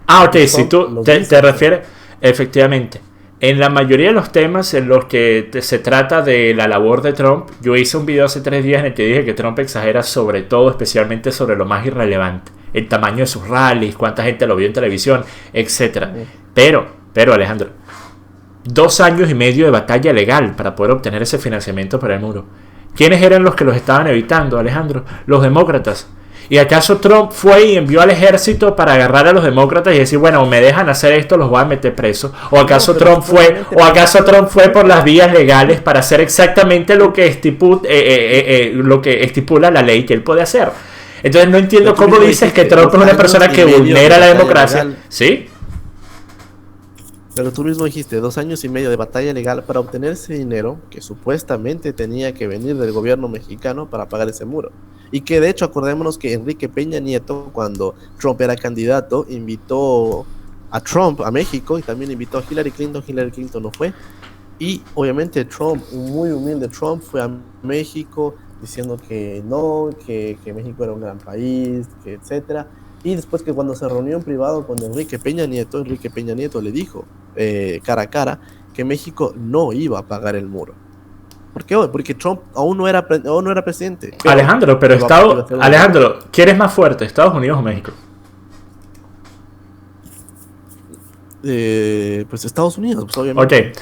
Ok, si tú te refieres... efectivamente. En la mayoría de los temas en los que se trata de la labor de Trump, yo hice un video hace 3 días en el que dije que Trump exagera sobre todo, especialmente sobre lo más irrelevante. El tamaño de sus rallies, cuánta gente lo vio en televisión, etcétera. Pero Alejandro, 2 años y medio de batalla legal para poder obtener ese financiamiento para el muro. ¿Quiénes eran los que los estaban evitando, Alejandro? Los demócratas. ¿Y acaso Trump fue y envió al ejército para agarrar a los demócratas y decir, bueno, o me dejan hacer esto, los voy a meter presos? ¿O acaso Trump fue por las vías legales para hacer exactamente lo que estipula la ley que él puede hacer? Entonces no entiendo cómo dices que Trump es una persona que vulnera la democracia. ¿Sí? Pero tú mismo dijiste 2 años y medio de batalla legal para obtener ese dinero que supuestamente tenía que venir del gobierno mexicano para pagar ese muro. Y que de hecho acordémonos que Enrique Peña Nieto, cuando Trump era candidato, invitó a Trump a México y también invitó a Hillary Clinton. Hillary Clinton no fue. Y obviamente Trump, un muy humilde Trump, fue a México diciendo que no, que México era un gran país, que etcétera. Y después que cuando se reunió en privado con Enrique Peña Nieto le dijo cara a cara que México no iba a pagar el muro. ¿Por qué? Porque Trump aún no era presidente. Alejandro, ¿quién es más fuerte, Estados Unidos o México? Pues Estados Unidos, pues obviamente. Ok,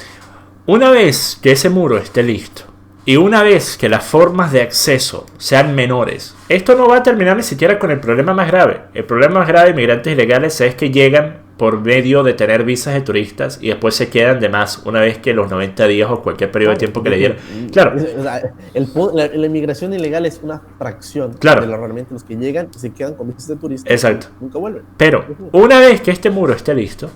una vez que ese muro esté listo y una vez que las formas de acceso sean menores, esto no va a terminar ni siquiera con el problema más grave. El problema más grave de inmigrantes ilegales es que llegan por medio de tener visas de turistas y después se quedan de más una vez que los 90 días o cualquier periodo de tiempo que le dieron. Claro. La inmigración ilegal es una fracción de realmente los que llegan y se quedan con visas de turistas. Exacto. Y nunca vuelven. Pero una vez que este muro esté listo,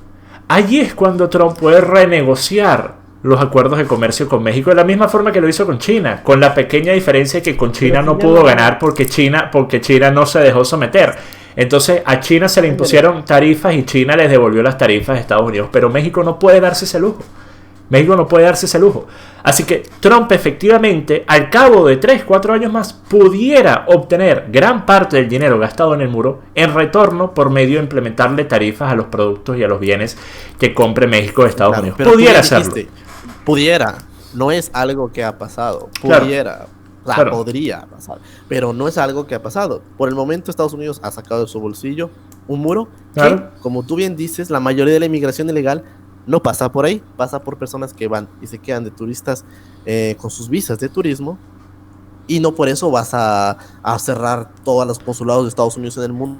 allí es cuando Trump puede renegociar los acuerdos de comercio con México de la misma forma que lo hizo con China, con la pequeña diferencia que con China no pudo ganar porque China no se dejó someter. Entonces a China se le impusieron tarifas y China les devolvió las tarifas a Estados Unidos, pero México no puede darse ese lujo. Así que Trump efectivamente al cabo de 3-4 años más pudiera obtener gran parte del dinero gastado en el muro en retorno por medio de implementarle tarifas a los productos y a los bienes que compre México de Estados Unidos. Pudiera hacerlo. Pudiera, no es algo que ha pasado. Pudiera, podría pasar, pero no es algo que ha pasado. Por el momento Estados Unidos ha sacado de su bolsillo un muro que, como tú bien dices, la mayoría de la inmigración ilegal no pasa por ahí, pasa por personas que van y se quedan de turistas con sus visas de turismo, y no por eso vas a cerrar todos los consulados de Estados Unidos en el mundo.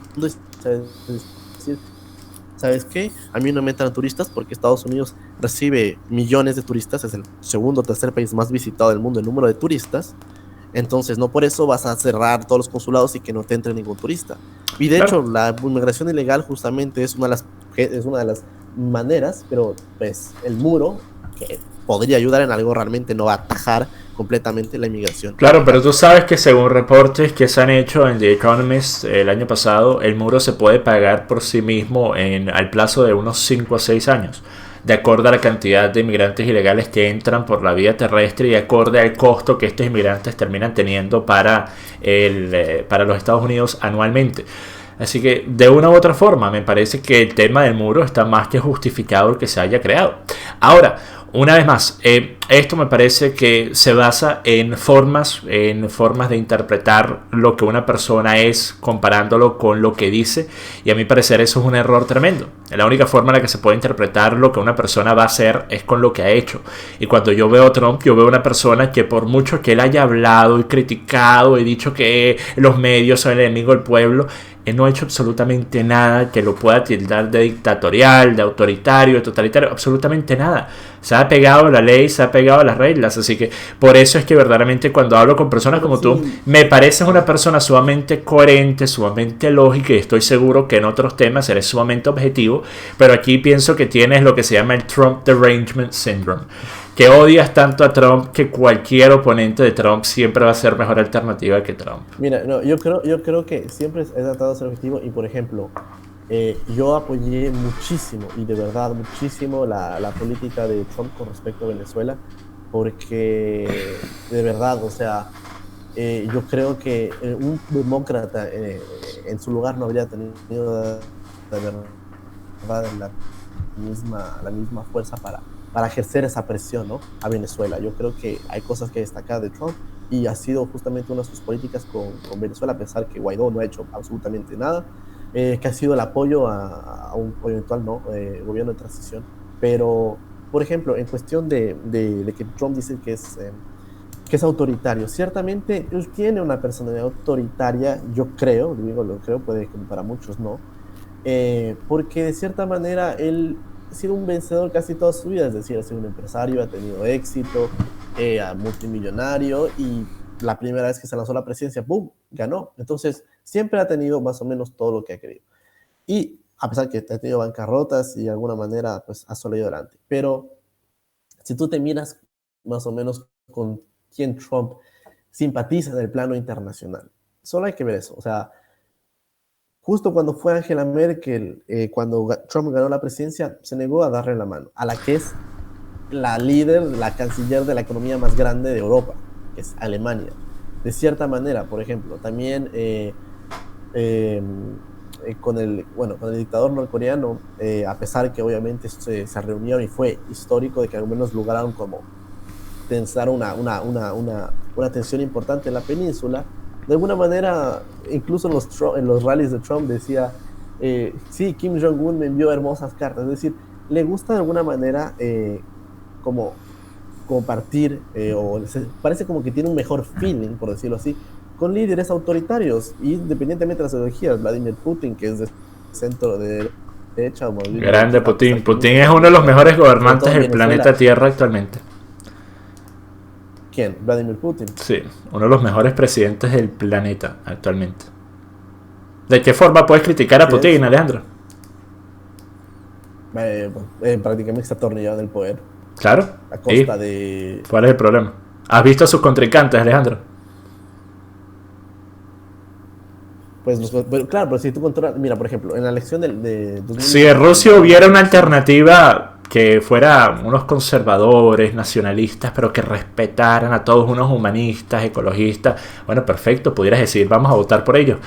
¿Sabes qué? A mí no me entran turistas porque Estados Unidos recibe millones de turistas, es el segundo o tercer país más visitado del mundo en número de turistas. Entonces no por eso vas a cerrar todos los consulados y que no te entre ningún turista. Y de hecho la inmigración ilegal justamente es una de las maneras, pero pues el muro, que podría ayudar en algo, realmente no va a atajar completamente la inmigración. Claro, pero tú sabes que según reportes que se han hecho en The Economist el año pasado, el muro se puede pagar por sí mismo al plazo de unos 5 a 6 años, de acuerdo a la cantidad de inmigrantes ilegales que entran por la vía terrestre y acorde al costo que estos inmigrantes terminan teniendo para los Estados Unidos anualmente. Así que de una u otra forma me parece que el tema del muro está más que justificado el que se haya creado. Ahora, una vez más, esto me parece que se basa en formas de interpretar lo que una persona es comparándolo con lo que dice, y a mi parecer eso es un error tremendo. La única forma en la que se puede interpretar lo que una persona va a hacer es con lo que ha hecho. Y cuando yo veo a Trump, yo veo una persona que por mucho que él haya hablado y criticado y dicho que los medios son el enemigo del pueblo, él no ha hecho absolutamente nada que lo pueda tildar de dictatorial, de autoritario, de totalitario, absolutamente nada. Se ha pegado a la ley, se ha pegado a las reglas, así que por eso es que verdaderamente cuando hablo con personas como tú, me pareces una persona sumamente coherente, sumamente lógica, y estoy seguro que en otros temas eres sumamente objetivo, pero aquí pienso que tienes lo que se llama el Trump Derangement Syndrome, que odias tanto a Trump que cualquier oponente de Trump siempre va a ser mejor alternativa que Trump. Mira, no, yo creo que siempre he tratado de ser objetivo, y por ejemplo, yo apoyé muchísimo, y de verdad muchísimo, la política de Trump con respecto a Venezuela, porque de verdad, o sea, yo creo que un demócrata en su lugar no habría tenido de verdad la misma fuerza para ejercer esa presión, ¿no?, a Venezuela. Yo creo que hay cosas que destacar de Trump y ha sido justamente una de sus políticas con Venezuela, a pesar que Guaidó no ha hecho absolutamente nada, que ha sido el apoyo a un eventual gobierno de transición. Pero, por ejemplo, en cuestión de que Trump dice que es autoritario, ciertamente él tiene una personalidad autoritaria, yo creo, lo creo, puede que para muchos no, porque de cierta manera él ha sido un vencedor casi toda su vida, es decir, ha sido un empresario, ha tenido éxito, multimillonario, y la primera vez que se lanzó a la presidencia, ¡boom!, ganó. Entonces, siempre ha tenido más o menos todo lo que ha querido. Y a pesar que ha tenido bancarrotas y de alguna manera pues ha salido adelante. Pero si tú te miras más o menos con quién Trump simpatiza en el plano internacional, solo hay que ver eso. O sea, justo cuando fue Angela Merkel, cuando Trump ganó la presidencia, se negó a darle la mano a la que es la líder, la canciller de la economía más grande de Europa, que es Alemania. De cierta manera, por ejemplo, también con el dictador norcoreano, a pesar que obviamente se reunió y fue histórico de que al menos lograron como tensar una tensión importante en la península, de alguna manera, incluso en los rallies de Trump decía, sí, Kim Jong-un me envió hermosas cartas. Es decir, le gusta de alguna manera como compartir, parece como que tiene un mejor feeling, por decirlo así, con líderes autoritarios, independientemente de las ideologías. Vladimir Putin, que es de centro de derecha. Grande Putin. Putin es uno de los mejores gobernantes del planeta Tierra actualmente. ¿Quién? Vladimir Putin. Sí, uno de los mejores presidentes del planeta actualmente. ¿De qué forma puedes criticar a Putin, Alejandro? Prácticamente está atornillado en el poder. Claro. A costa de... ¿Cuál es el problema? ¿Has visto a sus contrincantes, Alejandro? Pues claro, pero si tú controlas... Mira, por ejemplo, en la elección de si en Rusia hubiera una alternativa que fuera unos conservadores, nacionalistas, pero que respetaran a todos unos humanistas, ecologistas, bueno, perfecto, pudieras decir, vamos a votar por ellos.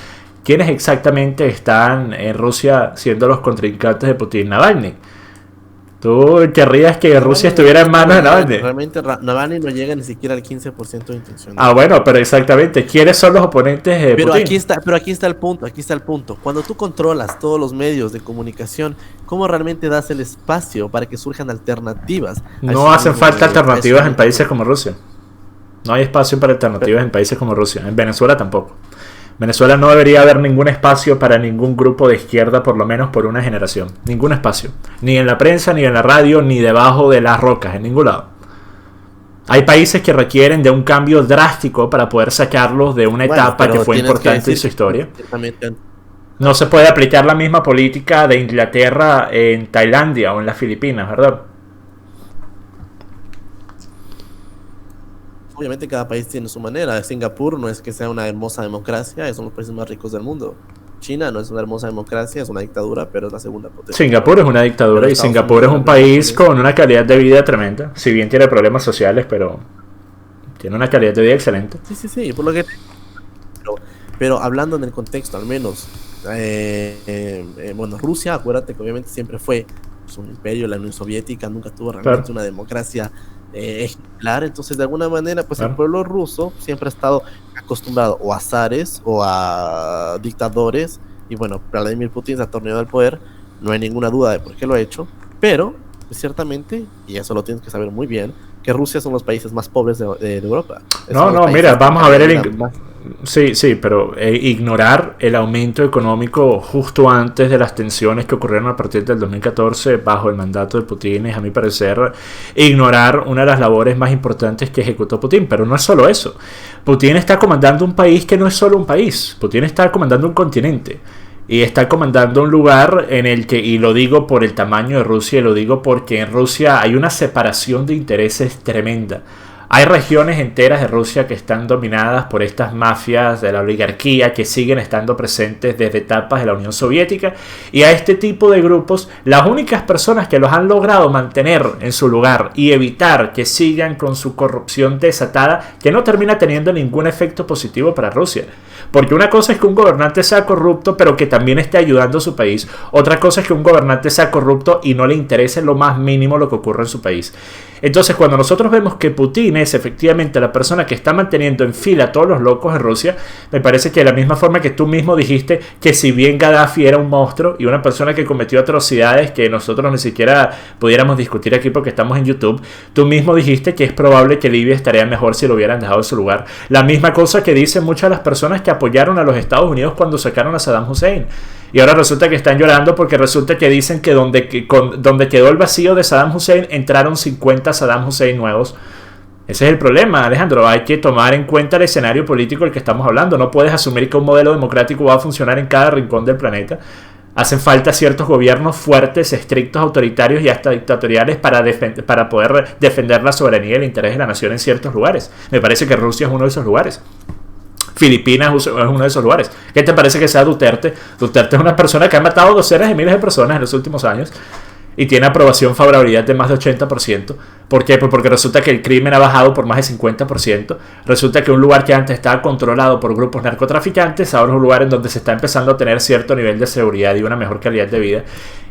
¿Quiénes exactamente están en Rusia siendo los contrincantes de Putin? Navalny. ¿Tú querrías que Rusia estuviera en manos de Navalny? Realmente Navalny no llega ni siquiera al 15% de intención. Ah, bueno, pero exactamente, ¿quiénes son los oponentes de Putin? Aquí está el punto. Cuando tú controlas todos los medios de comunicación, ¿cómo realmente das el espacio para que surjan alternativas? No hacen falta alternativas en países como Rusia. No hay espacio para alternativas en países como Rusia. En Venezuela tampoco. Venezuela no debería haber ningún espacio para ningún grupo de izquierda, por lo menos por una generación. Ningún espacio. Ni en la prensa, ni en la radio, ni debajo de las rocas, en ningún lado. Hay países que requieren de un cambio drástico para poder sacarlos de una etapa que fue importante en su historia. No se puede aplicar la misma política de Inglaterra en Tailandia o en las Filipinas, ¿verdad? Obviamente cada país tiene su manera. Singapur no es que sea una hermosa democracia, son los países más ricos del mundo. China no es una hermosa democracia, es una dictadura, pero es la segunda potencia. Singapur es una dictadura y Singapur es un país con una calidad de vida tremenda. Si bien tiene problemas sociales, pero tiene una calidad de vida excelente. Sí, por lo que... Pero hablando en el contexto, al menos, Rusia, acuérdate que obviamente siempre fue un imperio, la Unión Soviética nunca tuvo realmente una democracia ejemplar. Entonces de alguna manera pues el pueblo ruso siempre ha estado acostumbrado o a zares o a dictadores, y bueno, Vladimir Putin se ha atornillado al poder, no hay ninguna duda de por qué lo ha hecho, pero pues, ciertamente, y eso lo tienes que saber muy bien, que Rusia son los países más pobres de Europa. Mira, vamos a ver Sí, pero ignorar el aumento económico justo antes de las tensiones que ocurrieron a partir del 2014 bajo el mandato de Putin es, a mi parecer, ignorar una de las labores más importantes que ejecutó Putin. Pero no es solo eso. Putin está comandando un país que no es solo un país. Putin está comandando un continente. Y está comandando un lugar en el que, y lo digo por el tamaño de Rusia, y lo digo porque en Rusia hay una separación de intereses tremenda. Hay regiones enteras de Rusia que están dominadas por estas mafias de la oligarquía que siguen estando presentes desde etapas de la Unión Soviética, y a este tipo de grupos las únicas personas que los han logrado mantener en su lugar y evitar que sigan con su corrupción desatada, que no termina teniendo ningún efecto positivo para Rusia. Porque una cosa es que un gobernante sea corrupto pero que también esté ayudando a su país. Otra cosa es que un gobernante sea corrupto y no le interese en lo más mínimo lo que ocurre en su país. Entonces, cuando nosotros vemos que Putin es efectivamente la persona que está manteniendo en fila a todos los locos en Rusia, me parece que de la misma forma que tú mismo dijiste que si bien Gaddafi era un monstruo y una persona que cometió atrocidades que nosotros ni siquiera pudiéramos discutir aquí porque estamos en YouTube, tú mismo dijiste que es probable que Libia estaría mejor si lo hubieran dejado en su lugar. La misma cosa que dicen muchas de las personas que apoyaron a los Estados Unidos cuando sacaron a Saddam Hussein. Y ahora resulta que están llorando porque resulta que dicen que donde quedó el vacío de Saddam Hussein entraron 50 Saddam Hussein nuevos. Ese es el problema, Alejandro. Hay que tomar en cuenta el escenario político del que estamos hablando. No puedes asumir que un modelo democrático va a funcionar en cada rincón del planeta. Hacen falta ciertos gobiernos fuertes, estrictos, autoritarios y hasta dictatoriales para poder defender la soberanía y el interés de la nación en ciertos lugares. Me parece que Rusia es uno de esos lugares. Filipinas es uno de esos lugares. ¿Qué te parece que sea Duterte? Duterte es una persona que ha matado docenas de miles de personas en los últimos años y tiene aprobación, favorabilidad de más de 80%. ¿Por qué? Pues porque resulta que el crimen ha bajado por más de 50%. Resulta que un lugar que antes estaba controlado por grupos narcotraficantes ahora es un lugar en donde se está empezando a tener cierto nivel de seguridad y una mejor calidad de vida.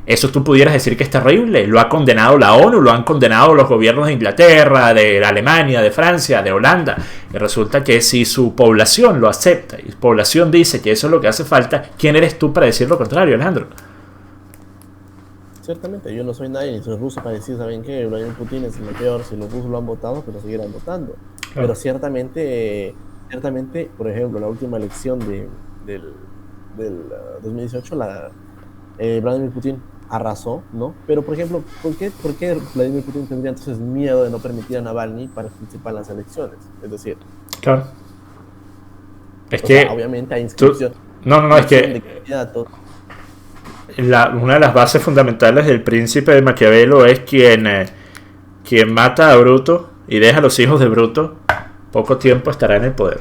Eso tú pudieras decir que es terrible. Lo ha condenado la ONU, lo han condenado los gobiernos de Inglaterra, de Alemania, de Francia, de Holanda. Y resulta que si su población lo acepta y su población dice que eso es lo que hace falta, ¿quién eres tú para decir lo contrario, Alejandro? Ciertamente, yo no soy nadie ni soy ruso para decir, ¿saben qué? Vladimir Putin es el peor, si los rusos lo han votado, pero seguirán votando. Claro. Pero ciertamente, por ejemplo, la última elección del 2018, Vladimir Putin arrasó, ¿no? Pero, por ejemplo, ¿por qué Vladimir Putin tendría entonces miedo de no permitir a Navalny participar en las elecciones? Es decir... Claro. Es que... Sea, obviamente hay inscripción... No, es que... Una de las bases fundamentales del príncipe de Maquiavelo es quien mata a Bruto y deja a los hijos de Bruto, poco tiempo estará en el poder.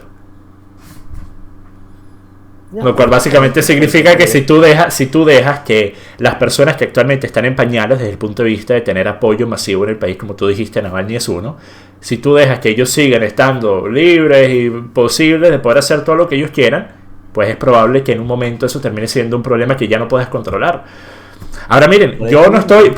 Lo cual básicamente significa que si tú dejas que las personas que actualmente están en pañales desde el punto de vista de tener apoyo masivo en el país, como tú dijiste, Navalny es uno, si tú dejas que ellos sigan estando libres y posibles de poder hacer todo lo que ellos quieran, pues es probable que en un momento eso termine siendo un problema que ya no puedas controlar. Ahora miren, yo no estoy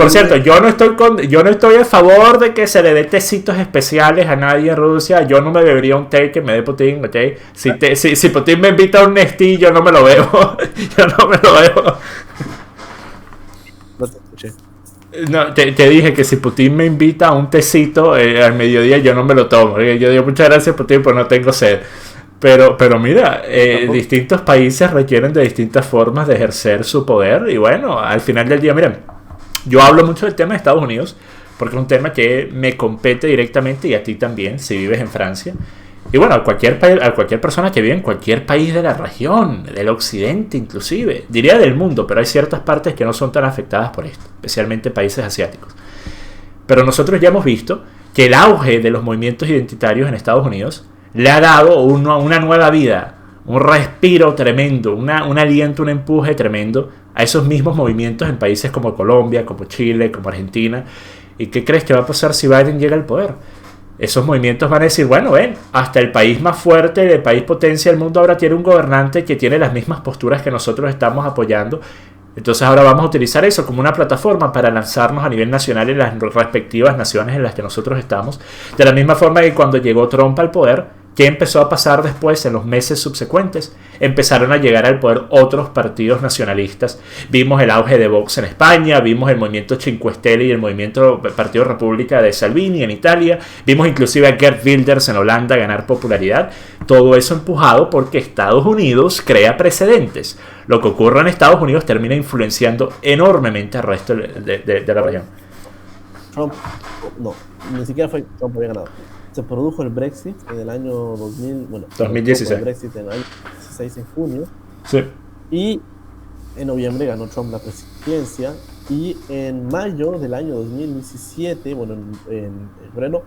a favor de que se le dé tecitos especiales a nadie en Rusia. Yo no me bebería un té que me dé Putin, ¿ok? Si Putin me invita a un Nestí, yo no me lo bebo. Yo no me lo bebo. No te escuché. No, te dije que si Putin me invita a un tecito al mediodía, yo no me lo tomo. Yo digo muchas gracias Putin, pues no tengo sed. Pero mira, distintos países requieren de distintas formas de ejercer su poder. Y bueno, al final del día, miren, yo hablo mucho del tema de Estados Unidos porque es un tema que me compete directamente y a ti también, si vives en Francia. Y bueno, a cualquier persona que vive en cualquier país de la región, del occidente inclusive, diría del mundo, pero hay ciertas partes que no son tan afectadas por esto, especialmente países asiáticos. Pero nosotros ya hemos visto que el auge de los movimientos identitarios en Estados Unidos le ha dado una nueva vida, un respiro tremendo, un aliento, un empuje tremendo a esos mismos movimientos en países como Colombia, como Chile, como Argentina. ¿Y qué crees que va a pasar si Biden llega al poder? Esos movimientos van a decir, bueno, hasta el país más fuerte, el país potencia del mundo ahora tiene un gobernante que tiene las mismas posturas que nosotros estamos apoyando. Entonces ahora vamos a utilizar eso como una plataforma para lanzarnos a nivel nacional en las respectivas naciones en las que nosotros estamos. De la misma forma que cuando llegó Trump al poder, ¿qué empezó a pasar después en los meses subsecuentes? Empezaron a llegar al poder otros partidos nacionalistas. Vimos el auge de Vox en España, vimos el movimiento Cinque Stelle y el movimiento Partido República de Salvini en Italia, vimos inclusive a Geert Wilders en Holanda ganar popularidad. Todo eso empujado porque Estados Unidos crea precedentes. Lo que ocurre en Estados Unidos termina influenciando enormemente al resto de la región. Trump, no, ni siquiera fue Trump había ganado. Se produjo el Brexit en el año 2016. El Brexit en el año 2016, en junio. Sí. Y en noviembre ganó Trump la presidencia. Y en mayo del año 2017, en febrero,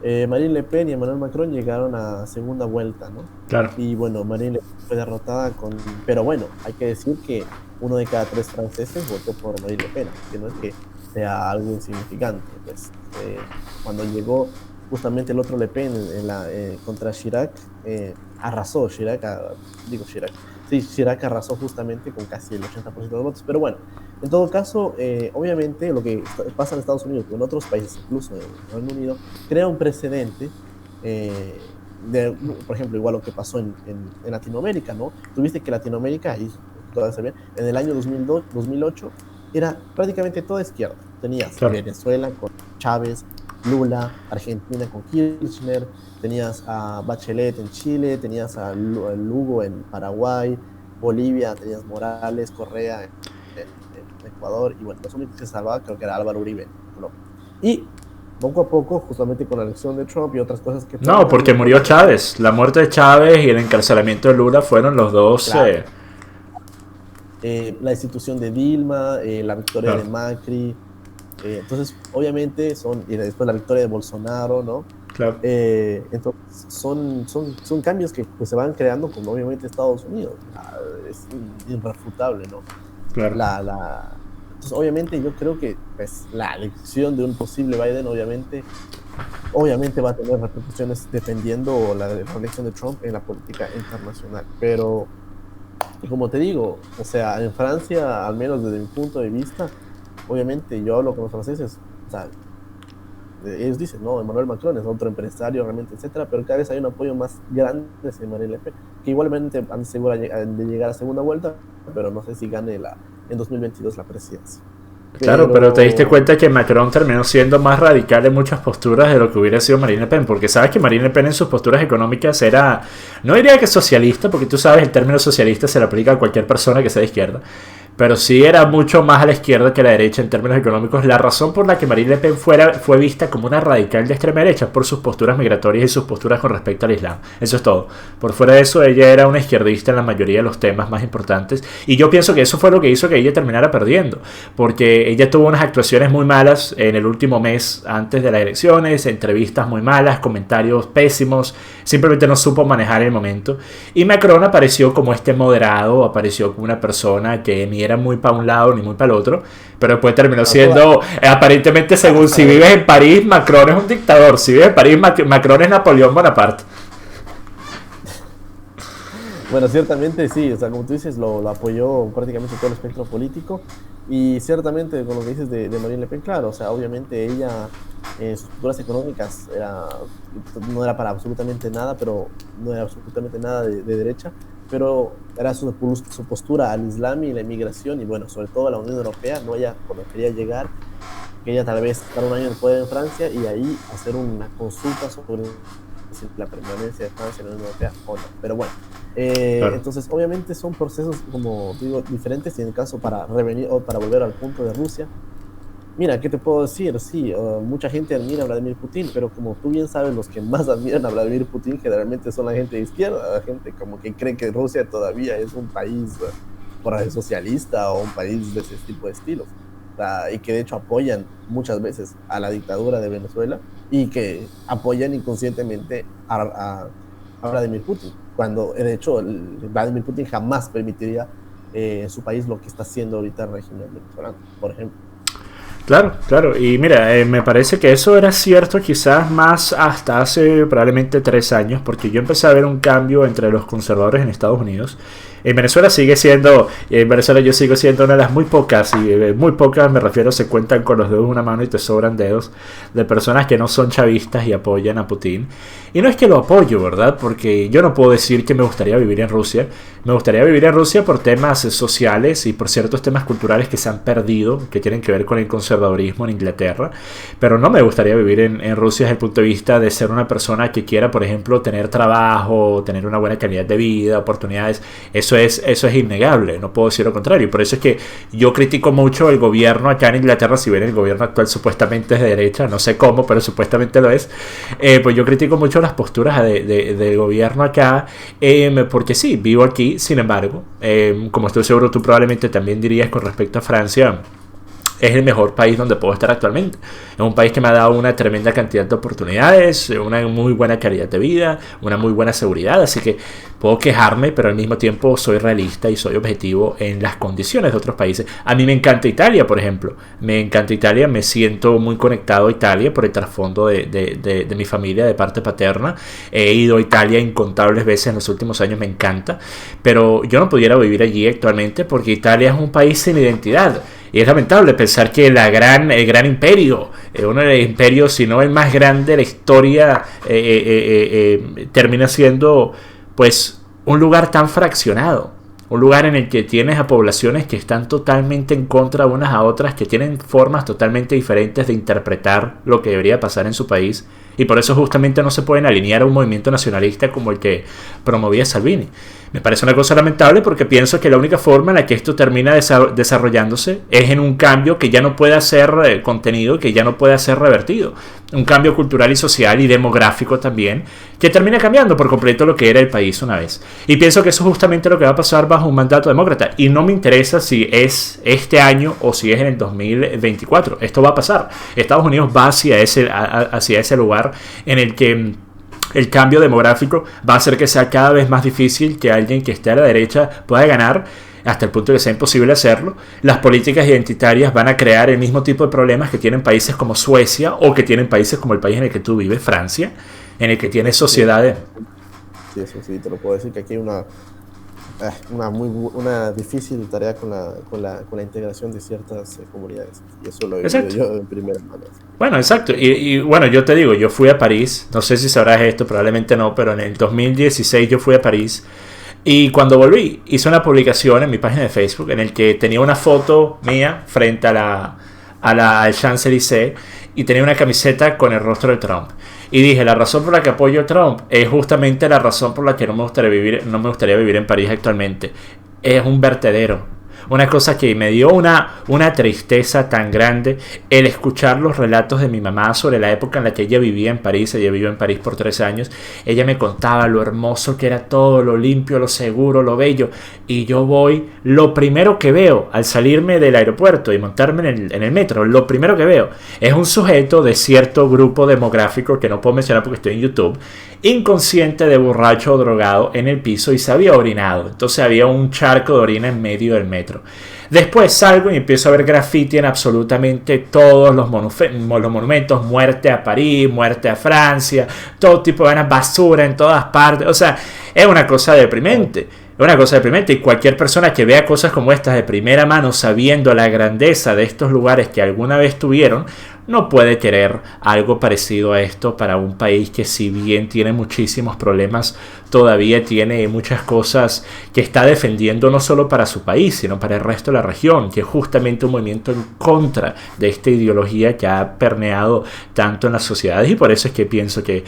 Marine Le Pen y Emmanuel Macron llegaron a segunda vuelta, ¿no? Claro. Y bueno, Marine Le Pen fue derrotada con... Pero bueno, hay que decir que uno de cada tres franceses votó por Marine Le Pen, que no es que sea algo insignificante. Pues cuando llegó justamente el otro Le Pen contra Chirac, arrasó Chirac, digo Chirac, sí, Chirac arrasó justamente con casi el 80% de los votos. Pero bueno, en todo caso, obviamente lo que pasa en Estados Unidos, en otros países, incluso en el Reino Unido, crea un precedente, por ejemplo, igual lo que pasó en Latinoamérica, ¿no? Tuviste que Latinoamérica, y todavía se ve, en el año 2008, era prácticamente toda izquierda. Tenías Claro. Venezuela con Chávez, Lula, Argentina con Kirchner, tenías a Bachelet en Chile, tenías a Lugo en Paraguay, Bolivia, tenías Morales, Correa en Ecuador, y bueno, los únicos que se salvaba creo que era Álvaro Uribe en Colombia. Y poco a poco, justamente con la elección de Trump y otras cosas que... No, porque murió Chávez. La muerte de Chávez y el encarcelamiento de Lula fueron los dos. Claro. La institución de Dilma, la victoria Claro. de Macri, entonces obviamente y después la victoria de Bolsonaro, ¿no? Claro. Entonces son cambios que pues, se van creando con obviamente Estados Unidos. Es irrefutable, ¿no? Claro. Entonces obviamente yo creo que pues, la elección de un posible Biden obviamente va a tener repercusiones dependiendo la reelección de Trump en la política internacional. Pero como te digo, o sea, en Francia, al menos desde mi punto de vista, obviamente yo hablo con los franceses, o sea, ellos dicen, no, Emmanuel Macron es otro empresario realmente, etcétera, pero cada vez hay un apoyo más grande hacia Marine Le Pen, que igualmente han segura de llegar a segunda vuelta, pero no sé si gane en 2022 la presidencia. Claro, pero te diste cuenta que Macron terminó siendo más radical en muchas posturas de lo que hubiera sido Marine Le Pen, porque sabes que Marine Le Pen en sus posturas económicas era, no diría que socialista, porque tú sabes el término socialista se le aplica a cualquier persona que sea de izquierda, pero sí era mucho más a la izquierda que a la derecha en términos económicos. La razón por la que Marine Le Pen fue vista como una radical de extrema derecha por sus posturas migratorias y sus posturas con respecto al Islam. Eso es todo. Por fuera de eso, ella era una izquierdista en la mayoría de los temas más importantes, y yo pienso que eso fue lo que hizo que ella terminara perdiendo, porque ella tuvo unas actuaciones muy malas en el último mes antes de las elecciones, entrevistas muy malas, comentarios pésimos, simplemente no supo manejar el momento, y Macron apareció como este moderado, apareció como una persona que ni era muy para un lado ni muy para el otro, pero después terminó siendo, aparentemente, según si vives en París, Macron es un dictador, si vives en París, Macron es Napoleón Bonaparte. Bueno, ciertamente sí, o sea, como tú dices, lo apoyó prácticamente todo el espectro político, y ciertamente con lo que dices de Marine Le Pen, claro, o sea, obviamente ella, sus posturas económicas no era para absolutamente nada, pero no era absolutamente nada de derecha, pero era su postura al Islam y la inmigración, y bueno, sobre todo a la Unión Europea, no ella cuando quería llegar, quería tal vez estar un año en el poder en Francia y ahí hacer una consulta sobre la permanencia de Francia en la Unión Europea o no, pero bueno. Claro. Entonces, obviamente son procesos, como digo, diferentes, y en el caso para revenir o para volver al punto de Rusia, mira, ¿qué te puedo decir? Sí, mucha gente admira a Vladimir Putin, pero como tú bien sabes, los que más admiran a Vladimir Putin generalmente son la gente de izquierda, la gente como que cree que Rusia todavía es un país por ahí socialista o un país de ese tipo de estilos, y que de hecho apoyan muchas veces a la dictadura de Venezuela y que apoyan inconscientemente a Vladimir Putin, cuando de hecho Vladimir Putin jamás permitiría en su país lo que está haciendo ahorita el régimen venezolano, por ejemplo. Claro, claro, y mira, me parece que eso era cierto quizás más hasta hace probablemente 3 años, porque yo empecé a ver un cambio entre los conservadores en Estados Unidos. En Venezuela sigue siendo, en Venezuela yo sigo siendo una de las muy pocas, y muy pocas me refiero, se cuentan con los dedos de una mano y te sobran dedos, de personas que no son chavistas y apoyan a Putin. Y no es que lo apoyo, ¿verdad? Porque yo no puedo decir que me gustaría vivir en Rusia. Me gustaría vivir en Rusia por temas sociales y por ciertos temas culturales que se han perdido, que tienen que ver con el conservadurismo en Inglaterra. Pero no me gustaría vivir en Rusia desde el punto de vista de ser una persona que quiera, por ejemplo, tener trabajo, tener una buena calidad de vida, oportunidades. Eso es innegable, no puedo decir lo contrario. Por eso es que yo critico mucho el gobierno acá en Inglaterra. Si bien el gobierno actual supuestamente es de derecha, no sé cómo, pero supuestamente lo es, pues yo critico mucho las posturas del gobierno acá, porque sí, vivo aquí. Sin embargo, como estoy seguro tú probablemente también dirías con respecto a Francia, es el mejor país donde puedo estar actualmente. Es un país que me ha dado una tremenda cantidad de oportunidades, una muy buena calidad de vida, una muy buena seguridad, así que puedo quejarme, pero al mismo tiempo soy realista y soy objetivo en las condiciones de otros países. A mí me encanta Italia, por ejemplo. Me encanta Italia, me siento muy conectado a Italia por el trasfondo de mi familia de parte paterna. He ido a Italia incontables veces en los últimos años, me encanta, pero yo no pudiera vivir allí actualmente porque Italia es un país sin identidad. Y es lamentable pensar que el gran imperio, uno de los imperios, si no el más grande de la historia, termina siendo pues un lugar tan fraccionado. Un lugar en el que tienes a poblaciones que están totalmente en contra unas a otras, que tienen formas totalmente diferentes de interpretar lo que debería pasar en su país. Y por eso justamente no se pueden alinear a un movimiento nacionalista como el que promovía Salvini. Me parece una cosa lamentable porque pienso que la única forma en la que esto termina desarrollándose es en un cambio que ya no pueda ser contenido, que ya no pueda ser revertido. Un cambio cultural y social y demográfico también, que termina cambiando por completo lo que era el país una vez. Y pienso que eso es justamente lo que va a pasar bajo un mandato demócrata. Y no me interesa si es este año o si es en el 2024. Esto va a pasar. Estados Unidos va hacia ese lugar en el que el cambio demográfico va a hacer que sea cada vez más difícil que alguien que esté a la derecha pueda ganar, hasta el punto de que sea imposible hacerlo. Las políticas identitarias van a crear el mismo tipo de problemas que tienen países como Suecia o que tienen países como el país en el que tú vives, Francia, en el que tienes sociedades. Sí, eso sí, te lo puedo decir que aquí hay una difícil tarea con la integración de ciertas comunidades. Y eso lo he vivido yo en primera mano. Bueno, exacto. Y bueno, yo te digo, yo fui a París, no sé si sabrás esto, probablemente no, pero en el 2016 yo fui a París. Y cuando volví, hice una publicación en mi página de Facebook en el que tenía una foto mía frente al Champs-Élysées y tenía una camiseta con el rostro de Trump. Y dije, la razón por la que apoyo a Trump es justamente la razón por la que no me gustaría vivir en París actualmente. Es un vertedero. Una cosa que me dio una tristeza tan grande el escuchar los relatos de mi mamá sobre la época en la que ella vivía en París. Ella vivió en París por 13 años. Ella me contaba lo hermoso que era todo, lo limpio, lo seguro, lo bello. Y yo voy, lo primero que veo al salirme del aeropuerto y montarme en el metro, lo primero que veo es un sujeto de cierto grupo demográfico que no puedo mencionar porque estoy en YouTube, inconsciente, de borracho o drogado en el piso y se había orinado. Entonces había un charco de orina en medio del metro. Después salgo y empiezo a ver graffiti en absolutamente todos los monumentos, muerte a París, muerte a Francia, todo tipo de basura en todas partes. O sea, es una cosa deprimente. Es una cosa deprimente, y cualquier persona que vea cosas como estas de primera mano, sabiendo la grandeza de estos lugares que alguna vez tuvieron, no puede querer algo parecido a esto para un país que, si bien tiene muchísimos problemas, todavía tiene muchas cosas que está defendiendo, no solo para su país, sino para el resto de la región, que es justamente un movimiento en contra de esta ideología que ha permeado tanto en las sociedades. Y por eso es que pienso que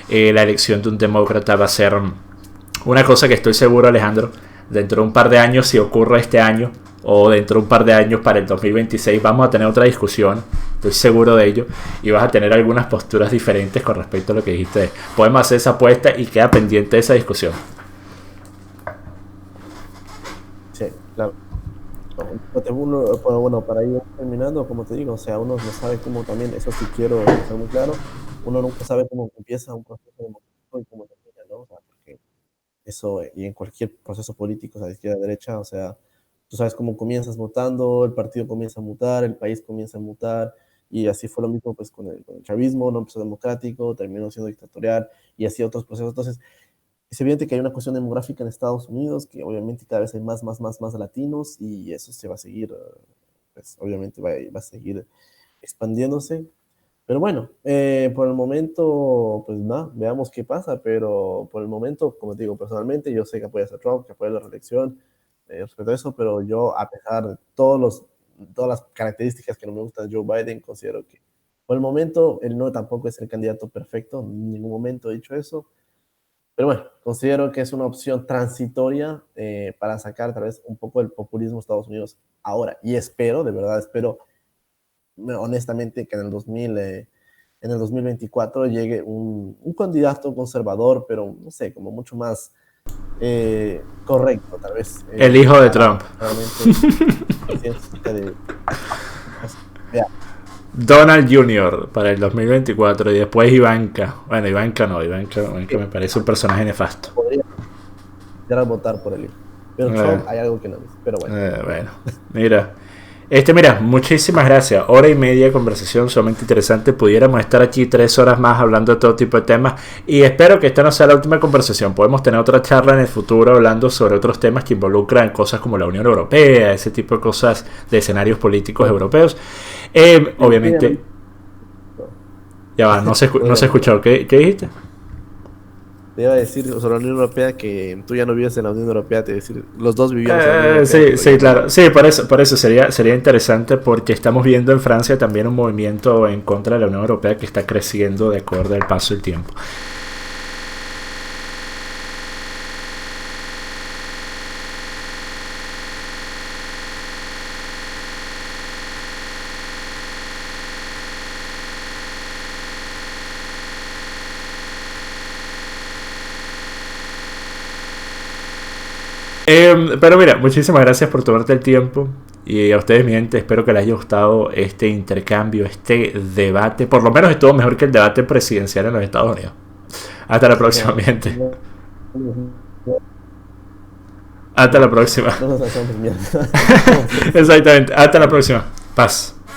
la elección de un demócrata va a ser una cosa que estoy seguro, Alejandro, dentro de un par de años, si ocurre este año, o dentro de un par de años para el 2026, vamos a tener otra discusión, estoy seguro de ello, y vas a tener algunas posturas diferentes con respecto a lo que dijiste. Podemos hacer esa apuesta y queda pendiente esa discusión. Sí, claro. Bueno, para ir terminando, como te digo, o sea, uno no sabe cómo también, eso sí quiero dejar muy claro, uno nunca sabe cómo empieza un proceso democrático y cómo termina, ¿no? O sea, porque eso, y en cualquier proceso político, o sea, de izquierda a derecha, o sea, tú sabes cómo comienzas votando, el partido comienza a mutar, el país comienza a mutar, y así fue lo mismo pues con el chavismo, no empezó democrático, terminó siendo dictatorial, y así otros procesos. Entonces, es evidente que hay una cuestión demográfica en Estados Unidos, que obviamente cada vez hay más latinos, y eso se va a seguir, pues obviamente va a seguir expandiéndose. Pero bueno, por el momento, pues nada, veamos qué pasa, pero por el momento, como te digo, personalmente, yo sé que apoyas a Trump, que apoyas la reelección, respecto a eso, pero yo, a pesar de todas las características que no me gustan de Joe Biden, considero que por el momento él no tampoco es el candidato perfecto, en ningún momento he dicho eso, pero bueno, considero que es una opción transitoria para sacar tal vez un poco el populismo de Estados Unidos ahora, y espero, de verdad espero, honestamente, que en el 2024 llegue un candidato conservador, pero no sé, como mucho más correcto, tal vez. El hijo de Trump. Realmente, Ya, Donald Jr. para el 2024 y después Ivanka. Bueno, Ivanka no, Ivanka me parece un personaje nefasto. podría quisiera votar por él. Pero Eh, Trump hay algo que no dice. Pero bueno. bueno, mira. Mira, muchísimas gracias. Hora y media de conversación sumamente interesante. Pudiéramos estar aquí 3 horas más hablando de todo tipo de temas. Y espero que esta no sea la última conversación. Podemos tener otra charla en el futuro hablando sobre otros temas que involucran cosas como la Unión Europea, ese tipo de cosas de escenarios políticos europeos. Obviamente, ya va, no se escuchó. ¿Qué dijiste? Te iba a decir sobre la Unión Europea que tú ya no vives en la Unión Europea, te iba a decir, los dos vivíamos en la Unión Europea. Sí, Pero sí, ya claro. no. Sí, por eso sería interesante porque estamos viendo en Francia también un movimiento en contra de la Unión Europea que está creciendo de acuerdo al paso del tiempo. Pero mira, muchísimas gracias por tomarte el tiempo. Y a ustedes, mi gente, espero que les haya gustado este intercambio, este debate. Por lo menos estuvo mejor que el debate presidencial en los Estados Unidos. Hasta la próxima, Ya, mi gente. no, Hasta la próxima. no nos hacemos mierda. Exactamente. Hasta la próxima. Paz.